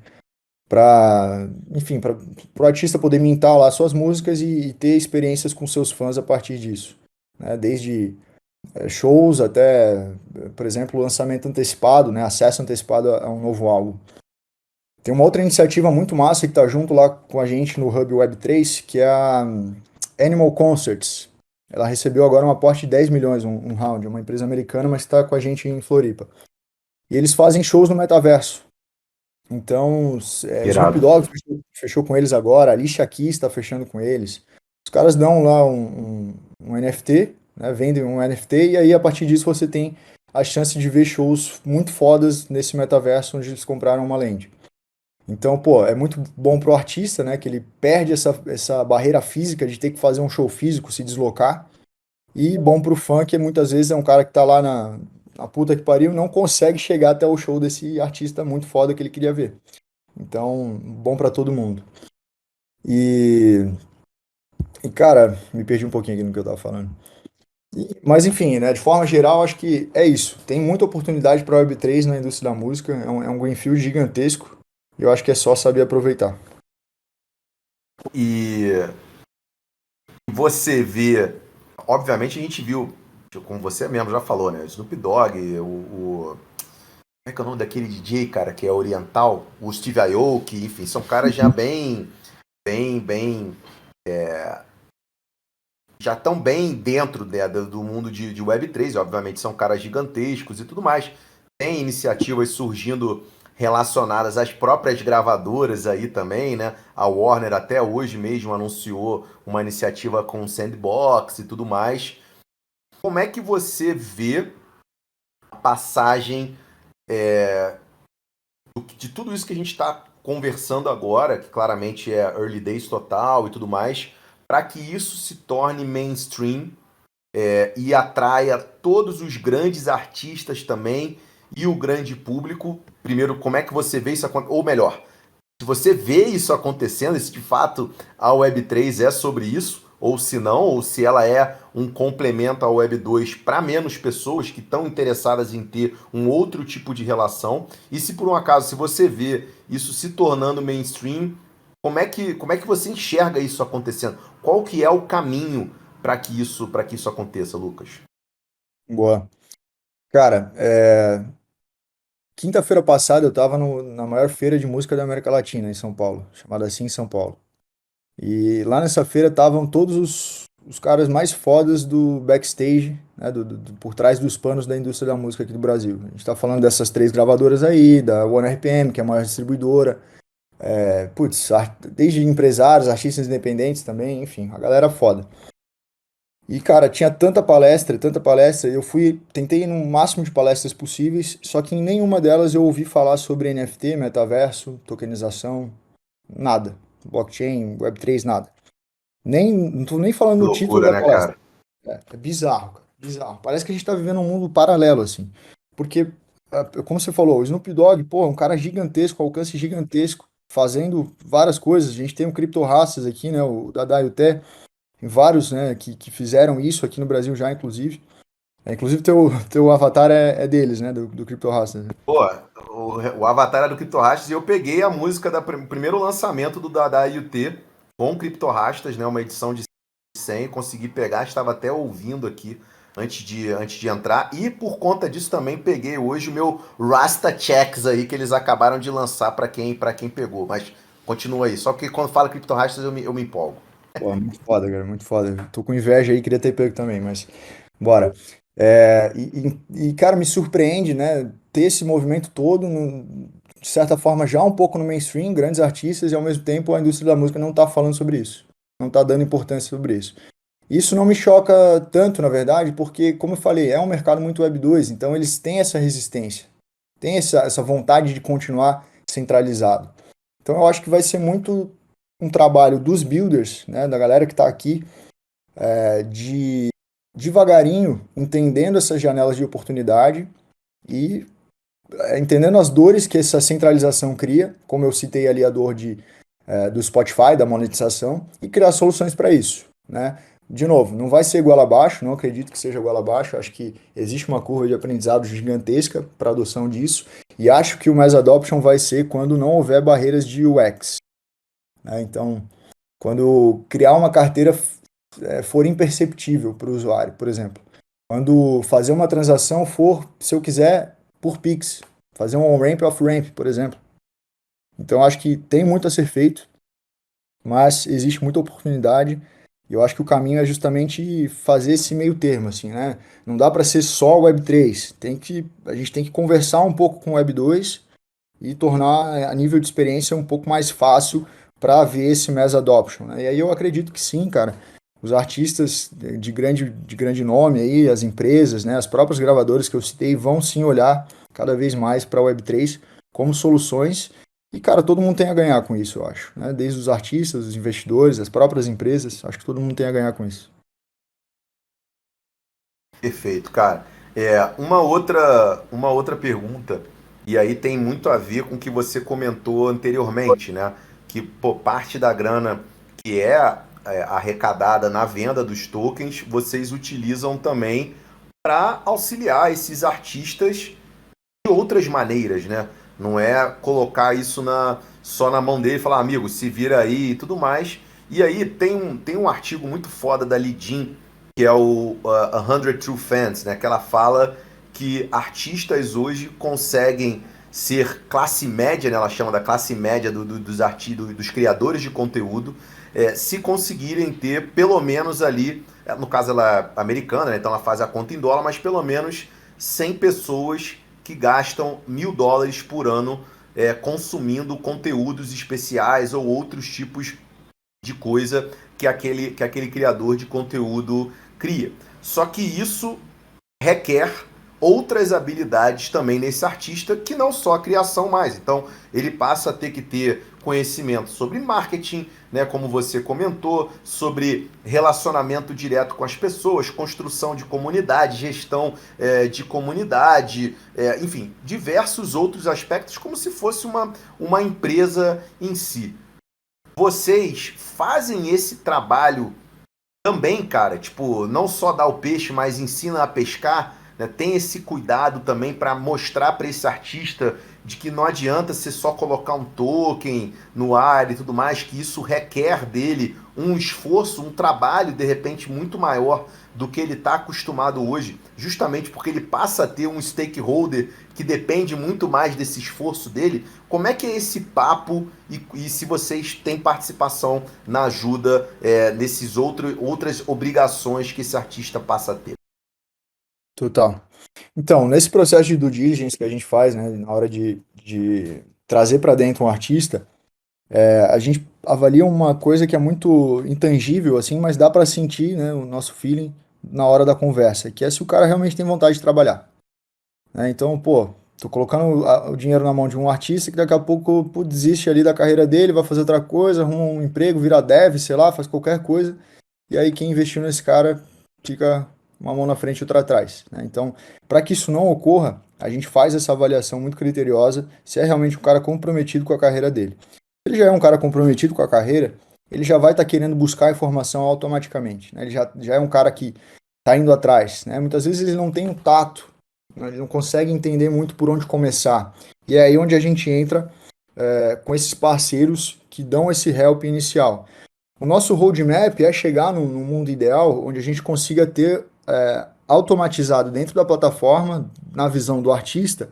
para, enfim, para o artista poder mintar lá suas músicas e ter experiências com seus fãs a partir disso, né? Desde shows até, por exemplo, lançamento antecipado, né? Acesso antecipado a um novo álbum. Tem uma outra iniciativa muito massa que está junto lá com a gente no Hub Web3, que é a Animal Concerts. Ela recebeu agora um aporte de 10 milhões, um round, uma empresa americana, mas está com a gente em Floripa. E eles fazem shows no metaverso. Então, Snoop Dogg fechou com eles agora, a Alicia Keys está fechando com eles. Os caras dão lá um NFT, né, vendem um NFT, e aí a partir disso você tem a chance de ver shows muito fodas nesse metaverso onde eles compraram uma land. Então, pô, é muito bom pro artista, né, que ele perde essa barreira física de ter que fazer um show físico, se deslocar, e bom pro fã, que muitas vezes é um cara que tá lá na puta que pariu, não consegue chegar até o show desse artista muito foda que ele queria ver. Então, bom pra todo mundo. E cara, me perdi um pouquinho aqui no que eu tava falando. Mas enfim, né, de forma geral, acho que é isso. Tem muita oportunidade para Web3 na indústria da música, é um greenfield gigantesco, e eu acho que é só saber aproveitar. E você vê, obviamente a gente viu, como você mesmo já falou, né? Snoop Dogg, como é que é o nome daquele DJ, cara, que é oriental? O Steve Aoki, enfim, são caras já já estão bem dentro, né, do mundo de Web3, obviamente são caras gigantescos e tudo mais. Tem iniciativas surgindo relacionadas às próprias gravadoras aí também, né? A Warner até hoje mesmo anunciou uma iniciativa com Sandbox e tudo mais. Como é que você vê a passagem de tudo isso que a gente está conversando agora, que claramente é early days total e tudo mais, para que isso se torne mainstream e atraia todos os grandes artistas também e o grande público. Primeiro, como é que você vê isso acontecer? Ou melhor, se você vê isso acontecendo, se de fato a Web3 é sobre isso, ou se não, ou se ela é um complemento à Web2 para menos pessoas que estão interessadas em ter um outro tipo de relação, e se por um acaso, se você vê isso se tornando mainstream, como é que você enxerga isso acontecendo? Qual que é o caminho para que isso aconteça, Lucas? Boa. Cara, quinta-feira passada eu tava na maior feira de música da América Latina, em São Paulo, chamada assim em São Paulo. E lá nessa feira estavam todos os caras mais fodas do backstage, né, por trás dos panos da indústria da música aqui do Brasil. A gente tá falando dessas três gravadoras aí, da OneRPM, que é a maior distribuidora, desde empresários, artistas independentes também, enfim, a galera foda. E, cara, tinha tanta palestra, eu tentei ir no máximo de palestras possíveis, só que em nenhuma delas eu ouvi falar sobre NFT, metaverso, tokenização, nada. Blockchain, Web3, nada. Não tô nem falando Que do título loucura, da né, palestra. cara? É bizarro, cara, bizarro. Parece que a gente tá vivendo um mundo paralelo, assim. Porque, como você falou, o Snoop Dogg, pô, é um cara gigantesco, alcance gigantesco, fazendo várias coisas. A gente tem um Crypto Raças aqui, né, o Dada e o Té, tem vários, né, que fizeram isso aqui no Brasil já, inclusive. Inclusive, teu avatar é deles, né, do Crypto Raças. Pô, o Avatar era do CryptoRastas e eu peguei a música do primeiro lançamento do Dada IoT com o CryptoRastas, né? Uma edição de 100, consegui pegar, estava até ouvindo aqui antes de entrar. E por conta disso também peguei hoje o meu Rasta Checks aí que eles acabaram de lançar para quem pegou. Mas continua aí, só que quando fala CryptoRastas eu me empolgo. Pô, muito foda, cara, muito foda. Tô com inveja aí, queria ter pego também, mas bora. Cara, me surpreende, né, ter esse movimento todo, de certa forma, já um pouco no mainstream, grandes artistas, e ao mesmo tempo a indústria da música não tá falando sobre isso, não tá dando importância sobre isso. Isso não me choca tanto, na verdade, porque, como eu falei, é um mercado muito Web2, então eles têm essa resistência, têm essa vontade de continuar centralizado. Então eu acho que vai ser muito um trabalho dos builders, né, da galera que está aqui, de devagarinho entendendo essas janelas de oportunidade e entendendo as dores que essa centralização cria, como eu citei ali a dor do Spotify, da monetização, e criar soluções para isso, né? De novo, não vai ser igual abaixo, não acredito que seja igual abaixo, acho que existe uma curva de aprendizado gigantesca para a adoção disso, e acho que o mass adoption vai ser quando não houver barreiras de UX, né? Então, quando criar uma carteira for imperceptível para o usuário, por exemplo. Quando fazer uma transação for, se eu quiser, por Pix. Fazer um on-ramp off-ramp, por exemplo. Então, acho que tem muito a ser feito, mas existe muita oportunidade. E eu acho que o caminho é justamente fazer esse meio termo, assim, né? Não dá para ser só Web3. A gente tem que conversar um pouco com Web2 e tornar a nível de experiência um pouco mais fácil para ver esse mass adoption, né? E aí eu acredito que sim, cara. Os artistas de grande nome aí, as empresas, né, as próprias gravadoras que eu citei vão sim olhar cada vez mais para a Web3 como soluções. E, cara, todo mundo tem a ganhar com isso, eu acho, né? Desde os artistas, os investidores, as próprias empresas, acho que todo mundo tem a ganhar com isso. Perfeito, cara. Uma outra pergunta, e aí tem muito a ver com o que você comentou anteriormente, né? Que pô, parte da grana que é arrecadada na venda dos tokens, vocês utilizam também para auxiliar esses artistas de outras maneiras, né? Não é colocar isso só na mão dele e falar, amigo, se vira aí e tudo mais. E aí tem um artigo muito foda da Lidin, que é o 100 True Fans, né? Que ela fala que artistas hoje conseguem ser classe média, né? Ela chama da classe média dos criadores de conteúdo, se conseguirem ter pelo menos ali, no caso ela é americana, né? Então ela faz a conta em dólar, mas pelo menos 100 pessoas que gastam US$ 1.000 por ano consumindo conteúdos especiais ou outros tipos de coisa que aquele criador de conteúdo cria. Só que isso requer outras habilidades também nesse artista que não só a criação mais. Então, ele passa a ter que ter conhecimento sobre marketing, né, como você comentou, sobre relacionamento direto com as pessoas, construção de comunidade, gestão de comunidade, enfim, diversos outros aspectos, como se fosse uma empresa em si. Vocês fazem esse trabalho também, cara, tipo, não só dá o peixe, mas ensina a pescar, né? Tem esse cuidado também para mostrar para esse artista de que não adianta você só colocar um token no ar e tudo mais, que isso requer dele um esforço, um trabalho, de repente, muito maior do que ele está acostumado hoje, justamente porque ele passa a ter um stakeholder que depende muito mais desse esforço dele. Como é que é esse papo e se vocês têm participação na ajuda nesses outras obrigações que esse artista passa a ter? Total. Então, nesse processo de due diligence que a gente faz, né, na hora de trazer para dentro um artista, a gente avalia uma coisa que é muito intangível, assim, mas dá para sentir, né, o nosso feeling na hora da conversa, que é se o cara realmente tem vontade de trabalhar, né? Então, pô, tô colocando o dinheiro na mão de um artista que daqui a pouco, pô, desiste ali da carreira dele, vai fazer outra coisa, arruma um emprego, vira dev, sei lá, faz qualquer coisa, e aí quem investiu nesse cara fica uma mão na frente e outra atrás, né? Então, para que isso não ocorra, a gente faz essa avaliação muito criteriosa se é realmente um cara comprometido com a carreira dele. Se ele já é um cara comprometido com a carreira, ele já vai estar querendo buscar informação automaticamente, né? Ele já é um cara que está indo atrás, né? Muitas vezes ele não tem um tato, né? Ele não consegue entender muito por onde começar. E é aí onde a gente entra com esses parceiros que dão esse help inicial. O nosso roadmap é chegar no mundo ideal onde a gente consiga ter automatizado dentro da plataforma, na visão do artista,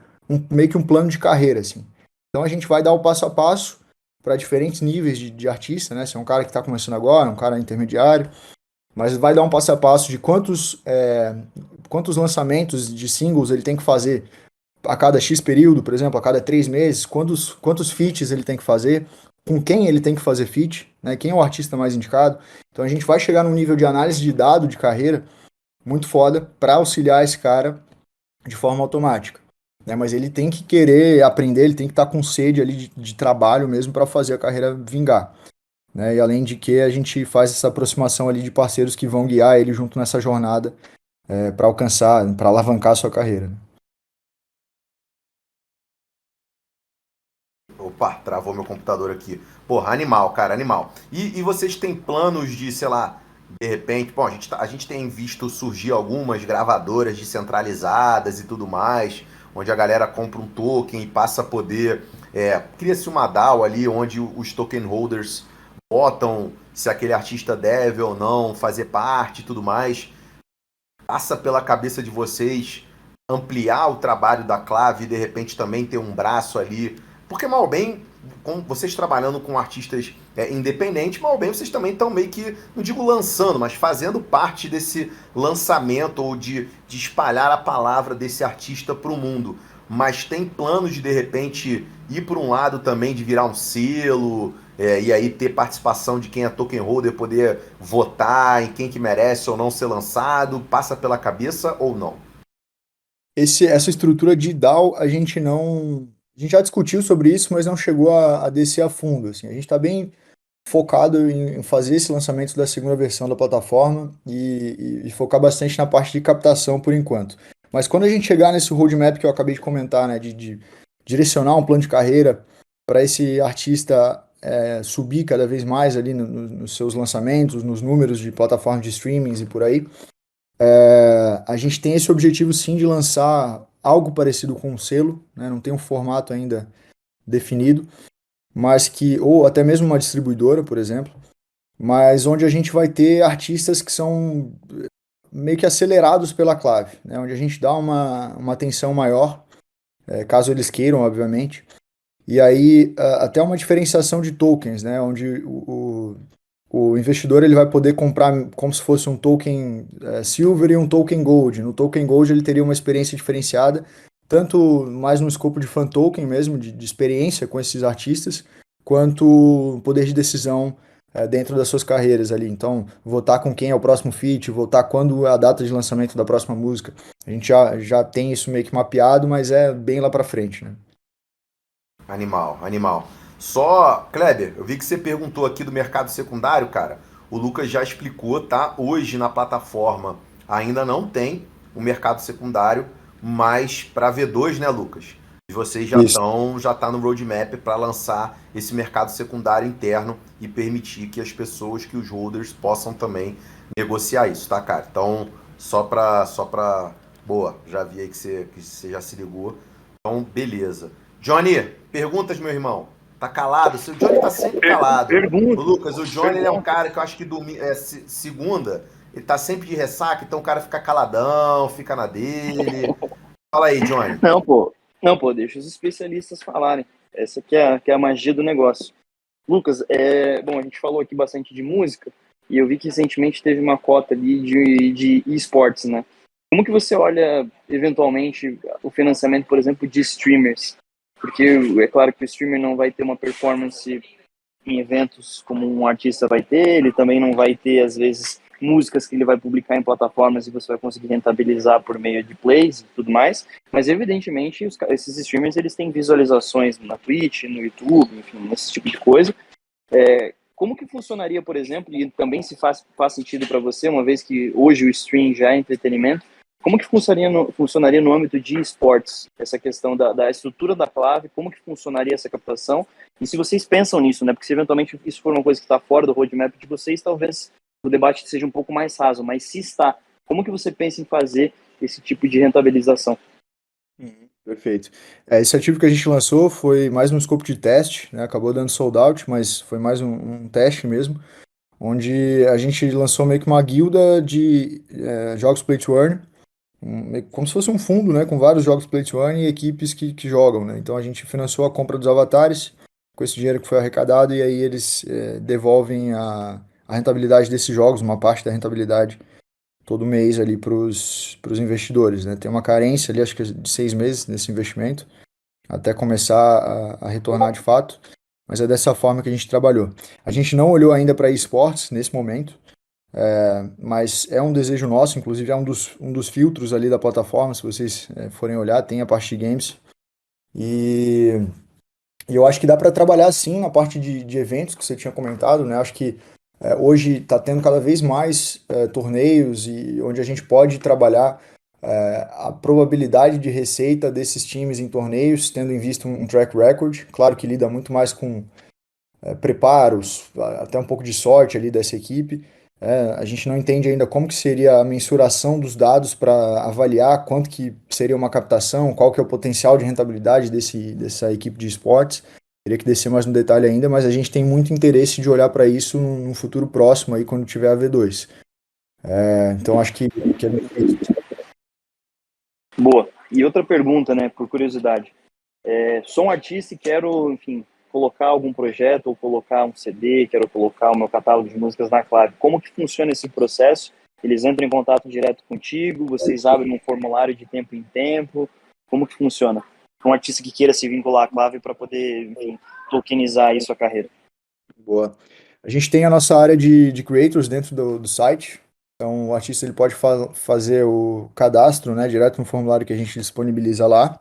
meio que um plano de carreira, assim. Então a gente vai dar o passo a passo para diferentes níveis de artista, né? Se é um cara que está começando agora, um cara intermediário, mas vai dar um passo a passo de quantos lançamentos de singles ele tem que fazer a cada X período, por exemplo, a cada 3 meses, quantos feats ele tem que fazer, com quem ele tem que fazer feat, né? Quem é o artista mais indicado. Então a gente vai chegar num nível de análise de dado de carreira muito foda para auxiliar esse cara de forma automática, né? Mas ele tem que querer aprender, ele tem que estar com sede ali de trabalho mesmo para fazer a carreira vingar, né? E além de que a gente faz essa aproximação ali de parceiros que vão guiar ele junto nessa jornada para alcançar, para alavancar a sua carreira, né? Opa, travou meu computador aqui. Porra, animal, cara, animal. E vocês têm planos de, sei lá, de repente, bom, a gente tem visto surgir algumas gravadoras descentralizadas e tudo mais, onde a galera compra um token e passa a poder. Cria-se uma DAO ali onde os token holders votam se aquele artista deve ou não fazer parte e tudo mais. Passa pela cabeça de vocês ampliar o trabalho da Clave e de repente também ter um braço ali. Porque mal ou bem, com vocês trabalhando com artistas independentes, mal ou bem vocês também estão meio que, não digo lançando, mas fazendo parte desse lançamento ou de espalhar a palavra desse artista para o mundo. Mas tem planos de repente ir por um lado também de virar um selo, e aí ter participação de quem é token holder, poder votar em quem que merece ou não ser lançado, passa pela cabeça ou não? Essa estrutura de DAO a gente não. A gente já discutiu sobre isso, mas não chegou a descer a fundo, assim. A gente está bem focado em fazer esse lançamento da segunda versão da plataforma e focar bastante na parte de captação por enquanto. Mas quando a gente chegar nesse roadmap que eu acabei de comentar, né, de direcionar um plano de carreira para esse artista subir cada vez mais ali nos seus lançamentos, nos números de plataformas de streamings e por aí, a gente tem esse objetivo sim de lançar algo parecido com um selo, né? Não tem um formato ainda definido, mas ou até mesmo uma distribuidora, por exemplo, mas onde a gente vai ter artistas que são meio que acelerados pela Clave, né? Onde a gente dá uma atenção maior, caso eles queiram, obviamente, e aí até uma diferenciação de tokens, né? Onde o investidor ele vai poder comprar como se fosse um token Silver e um token Gold. No token Gold ele teria uma experiência diferenciada, tanto mais no escopo de fan token mesmo, de experiência com esses artistas, quanto poder de decisão dentro das suas carreiras ali. Então, votar com quem é o próximo feat, votar quando é a data de lançamento da próxima música. A gente já tem isso meio que mapeado, mas é bem lá pra frente, né? Animal, animal. Só, Kleber, eu vi que você perguntou aqui do mercado secundário, cara. O Lucas já explicou, tá? Hoje na plataforma ainda não tem o mercado secundário, mas para V2, né, Lucas? E vocês Isso. já tá no roadmap para lançar esse mercado secundário interno e permitir que as pessoas, que os holders possam também negociar isso, tá, cara? Então, boa, já vi aí que você já se ligou. Então, beleza. Johnny, perguntas, meu irmão. Tá calado? O Johnny tá sempre calado. Ô, Pergunta. Lucas, o Johnny ele é um Pergunta. cara que eu acho que segunda, ele tá sempre de ressaca, então o cara fica caladão, fica na dele. Fala aí, Johnny. Não, pô, deixa os especialistas falarem. Essa que é a magia do negócio. Lucas, bom, a gente falou aqui bastante de música e eu vi que recentemente teve uma cota ali de esportes, né? Como que você olha, eventualmente, o financiamento, por exemplo, de streamers? Porque é claro que o streamer não vai ter uma performance em eventos como um artista vai ter, ele também não vai ter, às vezes, músicas que ele vai publicar em plataformas e você vai conseguir rentabilizar por meio de plays e tudo mais, mas evidentemente esses streamers eles têm visualizações na Twitch, no YouTube, enfim, esse tipo de coisa. Como que funcionaria, por exemplo, e também se faz sentido para você, uma vez que hoje o stream já é entretenimento, como que funcionaria no âmbito de esportes, essa questão da estrutura da clave, como que funcionaria essa captação? E se vocês pensam nisso, né? Porque se eventualmente isso for uma coisa que está fora do roadmap de vocês, talvez o debate seja um pouco mais raso, mas se está, como que você pensa em fazer esse tipo de rentabilização? Perfeito. Esse ativo que a gente lançou foi mais um escopo de teste, né? Acabou dando sold out, mas foi mais um teste mesmo, onde a gente lançou meio que uma guilda de jogos Play to Earn, como se fosse um fundo, né? Com vários jogos Play to Earn e equipes que jogam, né? Então a gente financiou a compra dos avatares com esse dinheiro que foi arrecadado e aí eles devolvem a rentabilidade desses jogos, uma parte da rentabilidade todo mês ali para os investidores, né? Tem uma carência ali, acho que de 6 meses nesse investimento, até começar a retornar de fato, mas é dessa forma que a gente trabalhou. A gente não olhou ainda para esportes nesse momento, mas é um desejo nosso, inclusive é um dos filtros ali da plataforma, se vocês forem olhar, tem a parte de games, e, e eu acho que dá para trabalhar sim na parte de eventos que você tinha comentado, né? Acho que hoje está tendo cada vez mais torneios e onde a gente pode trabalhar a probabilidade de receita desses times em torneios, tendo em vista um track record. Claro que lida muito mais com preparos, até um pouco de sorte ali dessa equipe. A gente não entende ainda como que seria a mensuração dos dados para avaliar quanto que seria uma captação, qual que é o potencial de rentabilidade dessa equipe de esportes. Teria que descer mais no detalhe ainda, mas a gente tem muito interesse de olhar para isso num futuro próximo, aí quando tiver a V2. Então acho que é meio isso. Boa. E outra pergunta, né, por curiosidade. Sou um artista e quero, enfim, colocar algum projeto ou colocar um CD, quero colocar o meu catálogo de músicas na Clave. Como que funciona esse processo? Eles entram em contato direto contigo? Vocês abrem um formulário de tempo em tempo? Como que funciona? Um artista que queira se vincular à Clave para poder, enfim, tokenizar aí sua carreira. Boa. A gente tem a nossa área de creators dentro do site. Então, o artista ele pode fazer o cadastro, né, direto no formulário que a gente disponibiliza lá.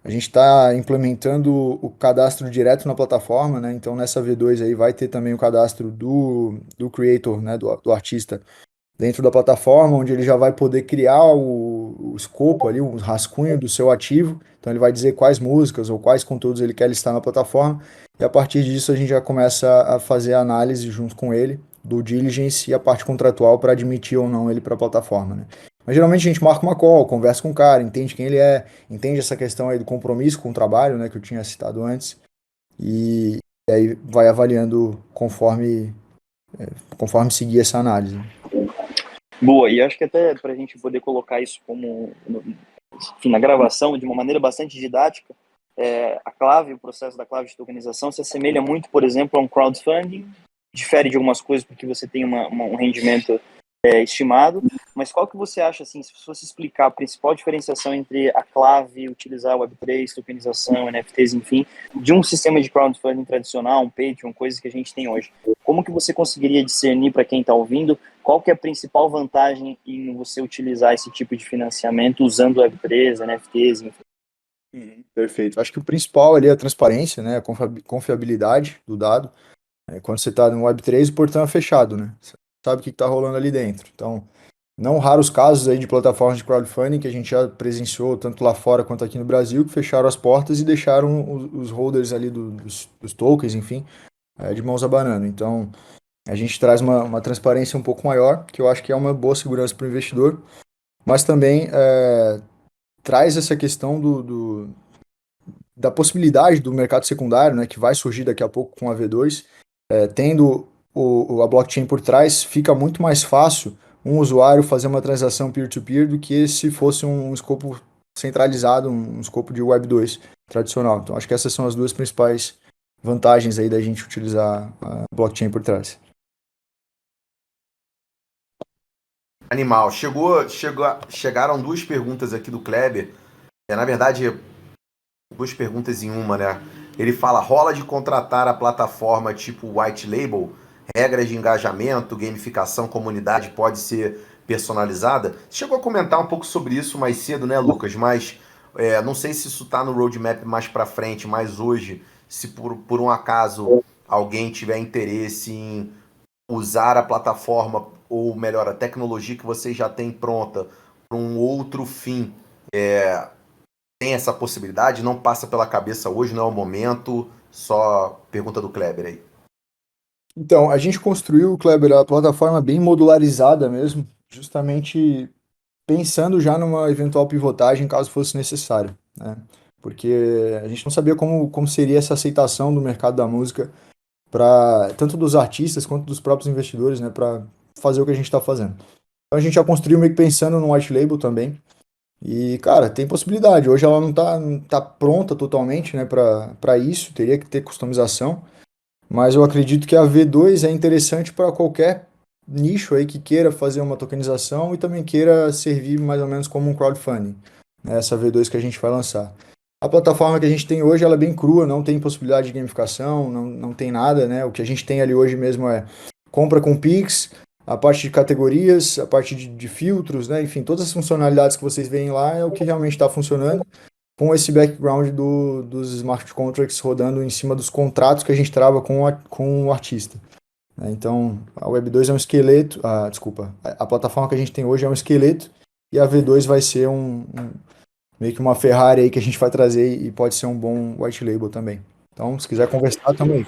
A gente está implementando o cadastro direto na plataforma, né? Então, nessa V2 aí vai ter também o cadastro do creator, né, do artista dentro da plataforma, onde ele já vai poder criar o escopo ali, o rascunho do seu ativo. Então ele vai dizer quais músicas ou quais conteúdos ele quer listar na plataforma. E a partir disso a gente já começa a fazer a análise junto com ele do diligence e a parte contratual para admitir ou não ele para a plataforma, né? Mas geralmente a gente marca uma call, conversa com o cara, entende quem ele é, entende essa questão aí do compromisso com o trabalho, né, que eu tinha citado antes, e aí vai avaliando conforme seguir essa análise. Boa, e acho que até para a gente poder colocar isso como, enfim, na gravação de uma maneira bastante didática, a clave, o processo da clave de tokenização se assemelha muito, por exemplo, a um crowdfunding, difere de algumas coisas porque você tem um rendimento estimado, mas qual que você acha, assim, se fosse explicar a principal diferenciação entre a Clave, utilizar Web3, tokenização, NFTs, enfim, de um sistema de crowdfunding tradicional, um Patreon, coisas que a gente tem hoje? Como que você conseguiria discernir para quem está ouvindo qual que é a principal vantagem em você utilizar esse tipo de financiamento usando Web3, NFTs, enfim? Perfeito. Acho que o principal ali é a transparência, né? A confiabilidade do dado. Quando você está no Web3, o portão é fechado, né? Você sabe o que está rolando ali dentro. Então, não raros casos aí de plataformas de crowdfunding que a gente já presenciou, tanto lá fora quanto aqui no Brasil, que fecharam as portas e deixaram os holders ali dos tokens, enfim, de mãos abanando. Então, a gente traz uma transparência um pouco maior, que eu acho que é uma boa segurança para o investidor, mas também traz essa questão da possibilidade do mercado secundário, né, que vai surgir daqui a pouco com a V2, tendo a blockchain por trás, fica muito mais fácil um usuário fazer uma transação peer-to-peer do que se fosse um escopo centralizado, um escopo de Web 2 tradicional. Então, acho que essas são as duas principais vantagens aí da gente utilizar a blockchain por trás. Animal. Chegaram duas perguntas aqui do Kleber. Na verdade, duas perguntas em uma, né? Ele fala, rola de contratar a plataforma tipo white label? Regras de engajamento, gamificação, comunidade pode ser personalizada? Você chegou a comentar um pouco sobre isso mais cedo, né, Lucas? Mas não sei se isso está no roadmap mais para frente, mas hoje, se por um acaso alguém tiver interesse em usar a plataforma, ou melhor, a tecnologia que vocês já têm pronta para um outro fim, tem essa possibilidade? Não passa pela cabeça hoje, não é o momento? Só pergunta do Kleber aí. Então, a gente construiu, Kleber, a plataforma bem modularizada mesmo, justamente pensando já numa eventual pivotagem caso fosse necessário, né? Porque a gente não sabia como seria essa aceitação do mercado da música para tanto dos artistas quanto dos próprios investidores, né, para fazer o que a gente está fazendo. Então a gente já construiu meio que pensando no white label também. E, cara, tem possibilidade. Hoje ela não tá pronta totalmente, né, para isso, teria que ter customização, mas eu acredito que a V2 é interessante para qualquer nicho aí que queira fazer uma tokenização e também queira servir mais ou menos como um crowdfunding, né, essa V2 que a gente vai lançar. A plataforma que a gente tem hoje ela é bem crua, não tem possibilidade de gamificação, não tem nada, né? O que a gente tem ali hoje mesmo é compra com Pix, a parte de categorias, a parte de filtros, né? Enfim, todas as funcionalidades que vocês veem lá é o que realmente está funcionando, com esse background dos smart contracts rodando em cima dos contratos que a gente trava com o artista, né? Então, a Web2 é um esqueleto, desculpa, a plataforma que a gente tem hoje é um esqueleto e a V2 vai ser meio que uma Ferrari aí que a gente vai trazer e pode ser um bom white label também. Então, se quiser conversar também.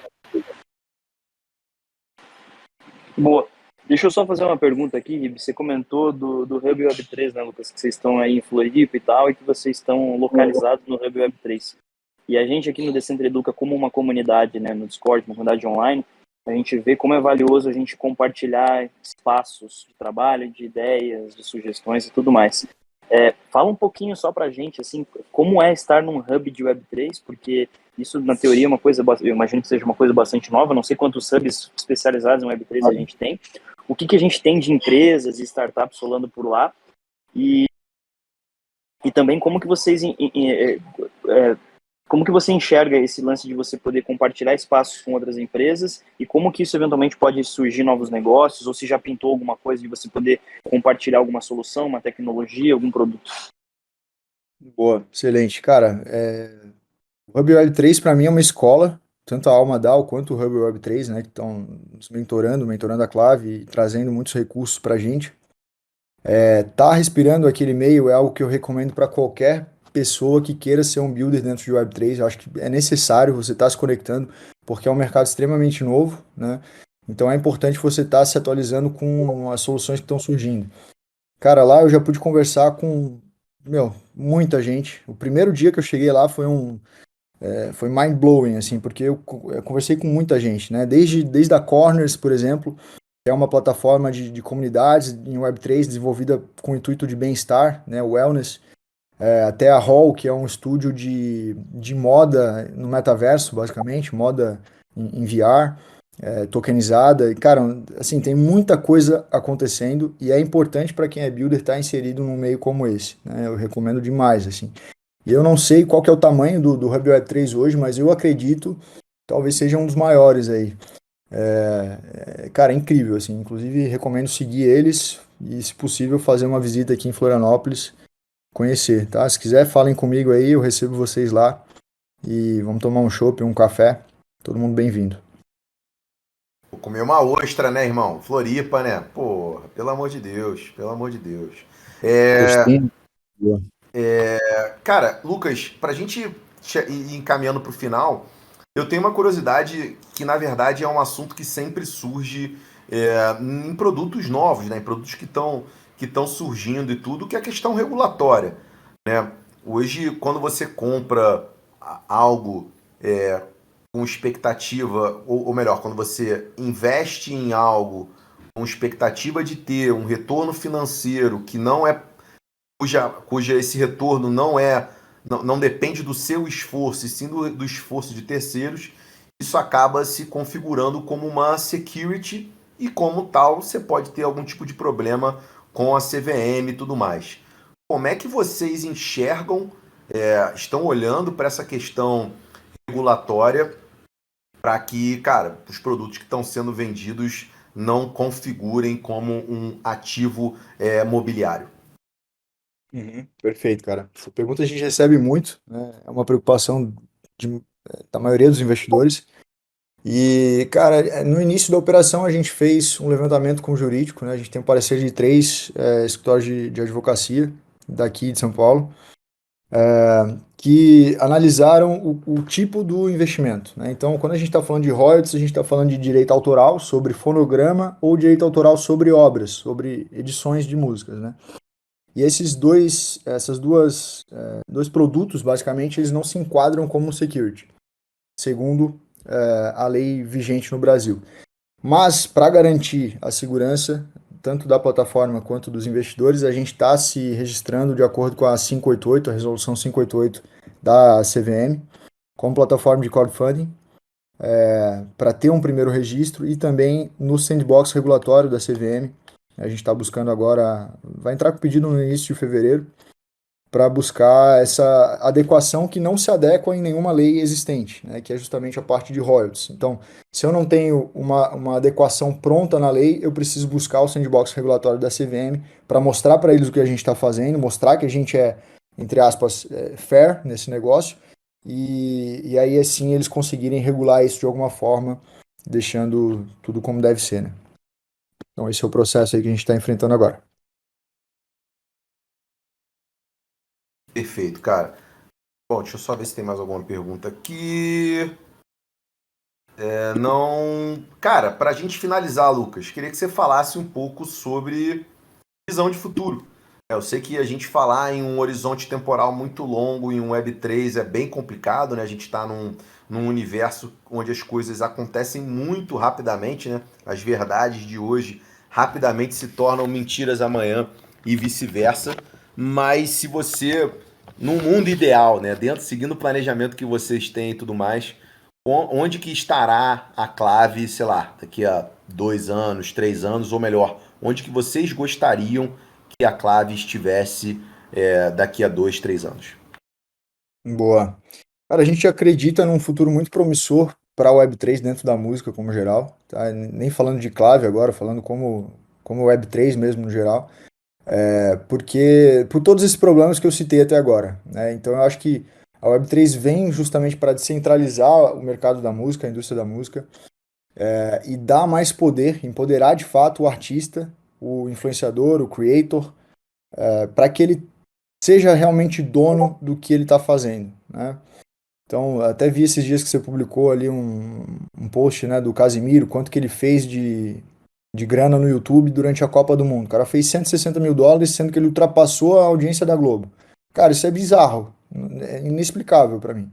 Boa. Deixa eu só fazer uma pergunta aqui, Ribe. Você comentou do Hub Web3, né, Lucas? Que vocês estão aí em Floripa e tal, e que vocês estão localizados no Hub Web3. E a gente aqui no Decentro Educa, como uma comunidade, né, no Discord, uma comunidade online, a gente vê como é valioso a gente compartilhar espaços de trabalho, de ideias, de sugestões e tudo mais. Fala um pouquinho só pra gente, assim, como é estar num hub de Web3, porque isso, na teoria, é uma coisa, eu imagino que seja uma coisa bastante nova, não sei quantos hubs especializados em Web3 a gente tem, o que a gente tem de empresas e startups rolando por lá, e também como que vocês como que você enxerga esse lance de você poder compartilhar espaços com outras empresas e como que isso eventualmente pode surgir novos negócios, ou se já pintou alguma coisa de você poder compartilhar alguma solução, uma tecnologia, algum produto? Boa, excelente. Cara, o Hub Web 3 para mim é uma escola, tanto a Alma DAO quanto o Hub Web 3, né, que estão nos mentorando a Clave e trazendo muitos recursos para a gente. Tá respirando aquele meio é algo que eu recomendo para qualquer pessoa que queira ser um builder dentro de Web3. Eu acho que é necessário você estar se conectando, porque é um mercado extremamente novo, né? Então é importante você estar se atualizando com as soluções que estão surgindo. Cara, lá eu já pude conversar com, muita gente. O primeiro dia que eu cheguei lá foi mind-blowing, assim, porque eu conversei com muita gente, né? Desde a Corners, por exemplo, que é uma plataforma de comunidades em Web3 desenvolvida com o intuito de bem-estar, né? Wellness. Até a Hall, que é um estúdio de moda no metaverso, basicamente, moda em VR. tokenizada. E, cara, assim, tem muita coisa acontecendo e é importante para quem é builder estar inserido num meio como esse, né? Eu recomendo demais, assim. E eu não sei qual que é o tamanho do Hub Web3 hoje, mas eu acredito que talvez seja um dos maiores aí. Cara, é incrível, assim. Inclusive, recomendo seguir eles e, se possível, fazer uma visita aqui em Florianópolis, conhecer, tá? Se quiser, falem comigo aí, eu recebo vocês lá e vamos tomar um chopp, um café. Todo mundo bem-vindo. Vou comer uma ostra, né, irmão? Floripa, né? Porra, pelo amor de Deus, pelo amor de Deus. É, Gostinho. Boa. cara, Lucas, pra gente ir encaminhando pro final, eu tenho uma curiosidade que, na verdade, é um assunto que sempre surge em produtos novos, né? Em produtos que estão surgindo e tudo, que é a questão regulatória, né? Hoje, quando você compra algo com expectativa, ou melhor, quando você investe em algo com expectativa de ter um retorno financeiro que não é cuja esse retorno não depende do seu esforço, e sim do esforço de terceiros, isso acaba se configurando como uma security e como tal você pode ter algum tipo de problema com a CVM e tudo mais. Como é que vocês enxergam, estão olhando para essa questão regulatória para que, cara, os produtos que estão sendo vendidos não configurem como um ativo mobiliário? Perfeito, cara. Essa pergunta a gente recebe muito, né? É uma preocupação da maioria dos investidores. E, cara, no início da operação a gente fez um levantamento com o jurídico, né? A gente tem um parecer de três escritórios de advocacia daqui de São Paulo, que analisaram o tipo do investimento, né? Então, quando a gente está falando de royalties, a gente está falando de direito autoral sobre fonograma ou direito autoral sobre obras, sobre edições de músicas, né? E dois produtos, basicamente, eles não se enquadram como security, segundo a lei vigente no Brasil. Mas, para garantir a segurança, tanto da plataforma quanto dos investidores, a gente está se registrando de acordo com a 588, a resolução 588 da CVM, como plataforma de crowdfunding, para ter um primeiro registro e também no sandbox regulatório da CVM. A gente está buscando agora, vai entrar com pedido no início de fevereiro, para buscar essa adequação que não se adequa em nenhuma lei existente, né, que é justamente a parte de royalties. Então, se eu não tenho uma adequação pronta na lei, eu preciso buscar o sandbox regulatório da CVM para mostrar para eles o que a gente está fazendo, mostrar que a gente é, entre aspas, fair nesse negócio, e aí assim eles conseguirem regular isso de alguma forma, deixando tudo como deve ser, né? Então esse é o processo aí que a gente está enfrentando agora. Perfeito, cara. Bom, deixa eu só ver se tem mais alguma pergunta aqui. Não. Cara, para a gente finalizar, Lucas, queria que você falasse um pouco sobre visão de futuro. Eu sei que a gente falar em um horizonte temporal muito longo em um Web3 é bem complicado, né? A gente está num universo onde as coisas acontecem muito rapidamente, né? As verdades de hoje rapidamente se tornam mentiras amanhã e vice-versa. Mas se você, num mundo ideal, né? Seguindo o planejamento que vocês têm e tudo mais, onde que estará a clave, sei lá, daqui a 2 anos, 3 anos, ou melhor, onde que vocês gostariam que a clave estivesse daqui a 2, 3 anos? Boa. Cara, a gente acredita num futuro muito promissor para a Web3 dentro da música como geral, tá? Nem falando de clave agora, falando como Web3 mesmo no geral, porque por todos esses problemas que eu citei até agora, né? Então eu acho que a Web3 vem justamente para descentralizar o mercado da música, a indústria da música, e dar mais poder, empoderar de fato o artista, o influenciador, o creator, para que ele seja realmente dono do que ele está fazendo, né? Então, até vi esses dias que você publicou ali um post, né, do Casimiro, quanto que ele fez de grana no YouTube durante a Copa do Mundo. O cara fez US$ 160 mil, sendo que ele ultrapassou a audiência da Globo. Cara, isso é bizarro, é inexplicável para mim.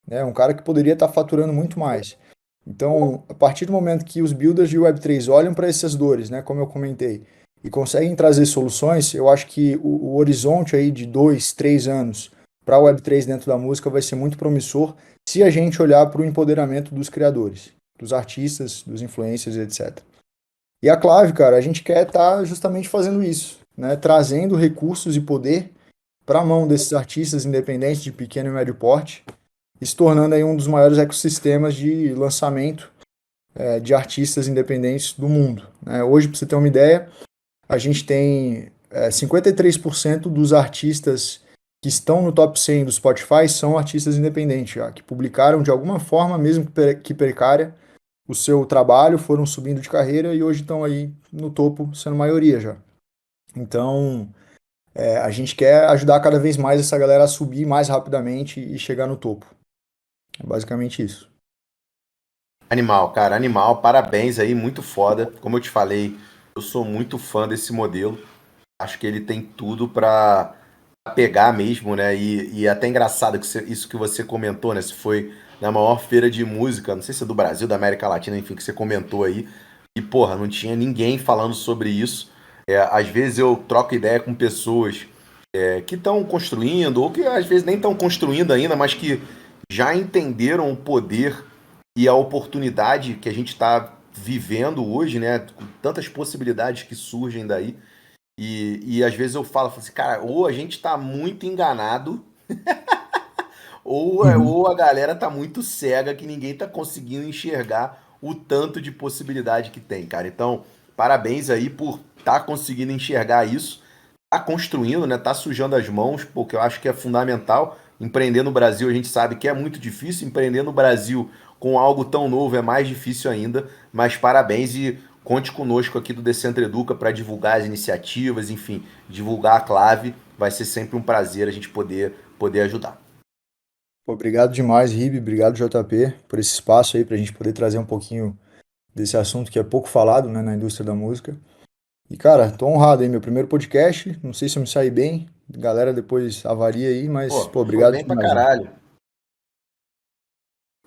É um cara que poderia estar faturando muito mais. Então, a partir do momento que os builders de Web3 olham para essas dores, né, como eu comentei, e conseguem trazer soluções, eu acho que o horizonte aí de 2, 3 anos para a Web3 dentro da música vai ser muito promissor se a gente olhar para o empoderamento dos criadores. dos artistas, dos influencers, etc. E a Clave, cara, a gente quer estar justamente fazendo isso, né? Trazendo recursos e poder para a mão desses artistas independentes de pequeno e médio porte, e se tornando aí um dos maiores ecossistemas de lançamento de artistas independentes do mundo, né? Hoje, para você ter uma ideia, a gente tem 53% dos artistas que estão no top 100 do Spotify são artistas independentes, já, que publicaram de alguma forma, mesmo que precária, o seu trabalho, foram subindo de carreira e hoje estão aí no topo, sendo maioria já. Então, a gente quer ajudar cada vez mais essa galera a subir mais rapidamente e chegar no topo. É basicamente isso. Animal, cara, animal. Parabéns aí, muito foda. Como eu te falei, eu sou muito fã desse modelo. Acho que ele tem tudo pra pegar mesmo, né? E é até engraçado que isso que você comentou, né? Se foi na maior feira de música, não sei se é do Brasil, da América Latina, enfim, que você comentou aí. E, porra, não tinha ninguém falando sobre isso. Às vezes eu troco ideia com pessoas que estão construindo, ou que às vezes nem estão construindo ainda, mas que já entenderam o poder e a oportunidade que a gente está vivendo hoje, né? Com tantas possibilidades que surgem daí. E às vezes eu falo assim, cara, ou a gente está muito enganado, Uhum. ou a galera tá muito cega que ninguém tá conseguindo enxergar o tanto de possibilidade que tem, cara. Então, parabéns aí por tá conseguindo enxergar isso, tá construindo, né? Tá sujando as mãos, porque eu acho que é fundamental. Empreender no Brasil, a gente sabe que é muito difícil. Empreender no Brasil com algo tão novo é mais difícil ainda. Mas parabéns e conte conosco aqui do Decentro Educa para divulgar as iniciativas, enfim, divulgar a Clave. Vai ser sempre um prazer a gente poder ajudar. Pô, obrigado demais, Ribe. Obrigado, JP, por esse espaço aí para a gente poder trazer um pouquinho desse assunto que é pouco falado, né, na indústria da música. E, cara, tô honrado aí, meu primeiro podcast. Não sei se eu me saí bem. Galera, depois avalia aí, mas, Pô, pô, foi obrigado bem pra demais, hein? caralho.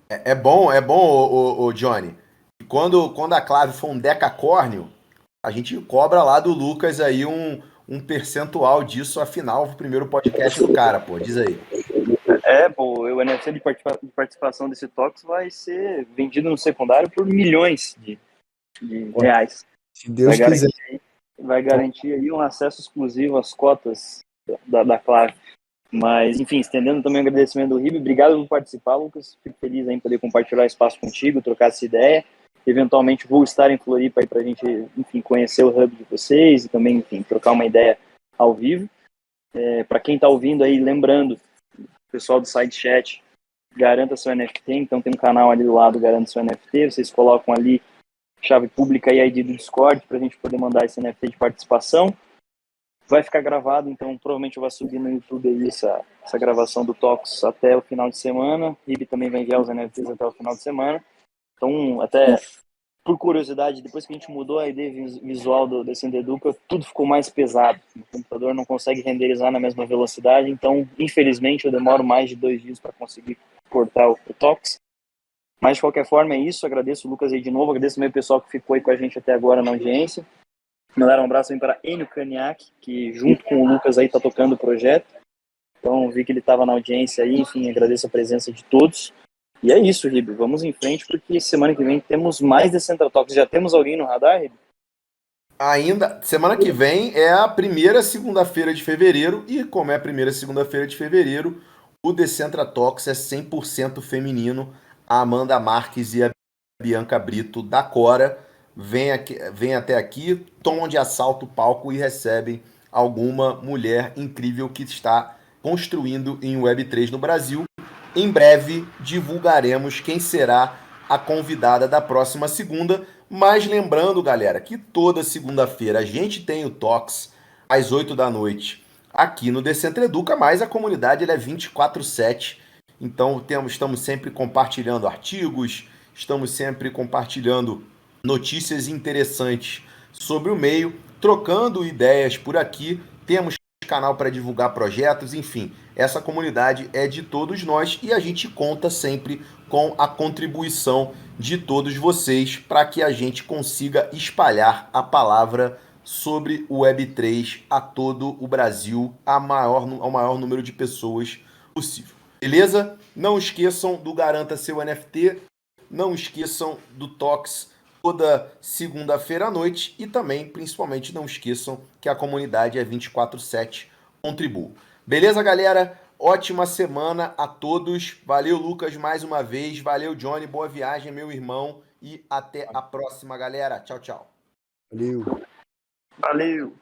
É bom, ô Johnny. E quando a clave for um decacórnio, a gente cobra lá do Lucas aí um percentual disso, afinal, o primeiro podcast do cara, pô. Diz aí. Pô, o NFT de participação desse Tox vai ser vendido no secundário por milhões de Pô, reais. se Vai Deus quiser. garantir, vai garantir aí um acesso exclusivo às cotas da Clave. Mas, enfim, estendendo também o agradecimento do Ribe, obrigado por participar, Lucas. Fico feliz em poder compartilhar espaço contigo, trocar essa ideia. Eventualmente vou estar em Floripa aí para a gente, enfim, conhecer o hub de vocês e também, enfim, trocar uma ideia ao vivo. Para quem está ouvindo aí, lembrando, pessoal do side chat, garanta seu NFT. Então tem um canal ali do lado, garanta seu NFT. Vocês colocam ali chave pública e ID do Discord para a gente poder mandar esse NFT de participação. Vai ficar gravado, então provavelmente eu vou subir no YouTube aí essa gravação do Tox até o final de semana. Ribe também vai enviar os NFTs até o final de semana. Então, até por curiosidade, depois que a gente mudou a ideia visual do Decent Educa, tudo ficou mais pesado. O computador não consegue renderizar na mesma velocidade, então, infelizmente, eu demoro mais de 2 dias para conseguir cortar o Tox. Mas, de qualquer forma, é isso. Agradeço o Lucas aí de novo, agradeço também o pessoal que ficou aí com a gente até agora na audiência. Mandar um abraço aí para Enio Caniac, que junto com o Lucas aí está tocando o projeto. Então, vi que ele estava na audiência aí, enfim, agradeço a presença de todos. E é isso, Ribe, vamos em frente, porque semana que vem temos mais Decentral Talks. Já temos alguém no radar, Ribe? Ainda, semana que vem é a primeira segunda-feira de fevereiro, e como é a primeira segunda-feira de fevereiro, o Decentra Talks é 100% feminino. A Amanda Marques e a Bianca Brito da Cora vêm até aqui, tomam de assalto o palco e recebem alguma mulher incrível que está construindo em Web3 no Brasil. Em breve divulgaremos quem será a convidada da próxima segunda. Mas lembrando, galera, que toda segunda-feira a gente tem o Talks às 8 da noite aqui no Decentro Educa, mas a comunidade ela é 24/7. Então estamos sempre compartilhando artigos, estamos sempre compartilhando notícias interessantes sobre o meio, trocando ideias por aqui. Temos canal para divulgar projetos, enfim, essa comunidade é de todos nós e a gente conta sempre com a contribuição de todos vocês para que a gente consiga espalhar a palavra sobre o Web3 a todo o Brasil, ao maior número de pessoas possível. Beleza? Não esqueçam do Garanta Seu NFT. Não esqueçam do Tox toda segunda-feira à noite e também, principalmente, não esqueçam que a comunidade é 24/7 Contribu. Beleza, galera? Ótima semana a todos. Valeu, Lucas, mais uma vez. Valeu, Johnny. Boa viagem, meu irmão. E até a próxima, galera. Tchau, tchau. Valeu. Valeu!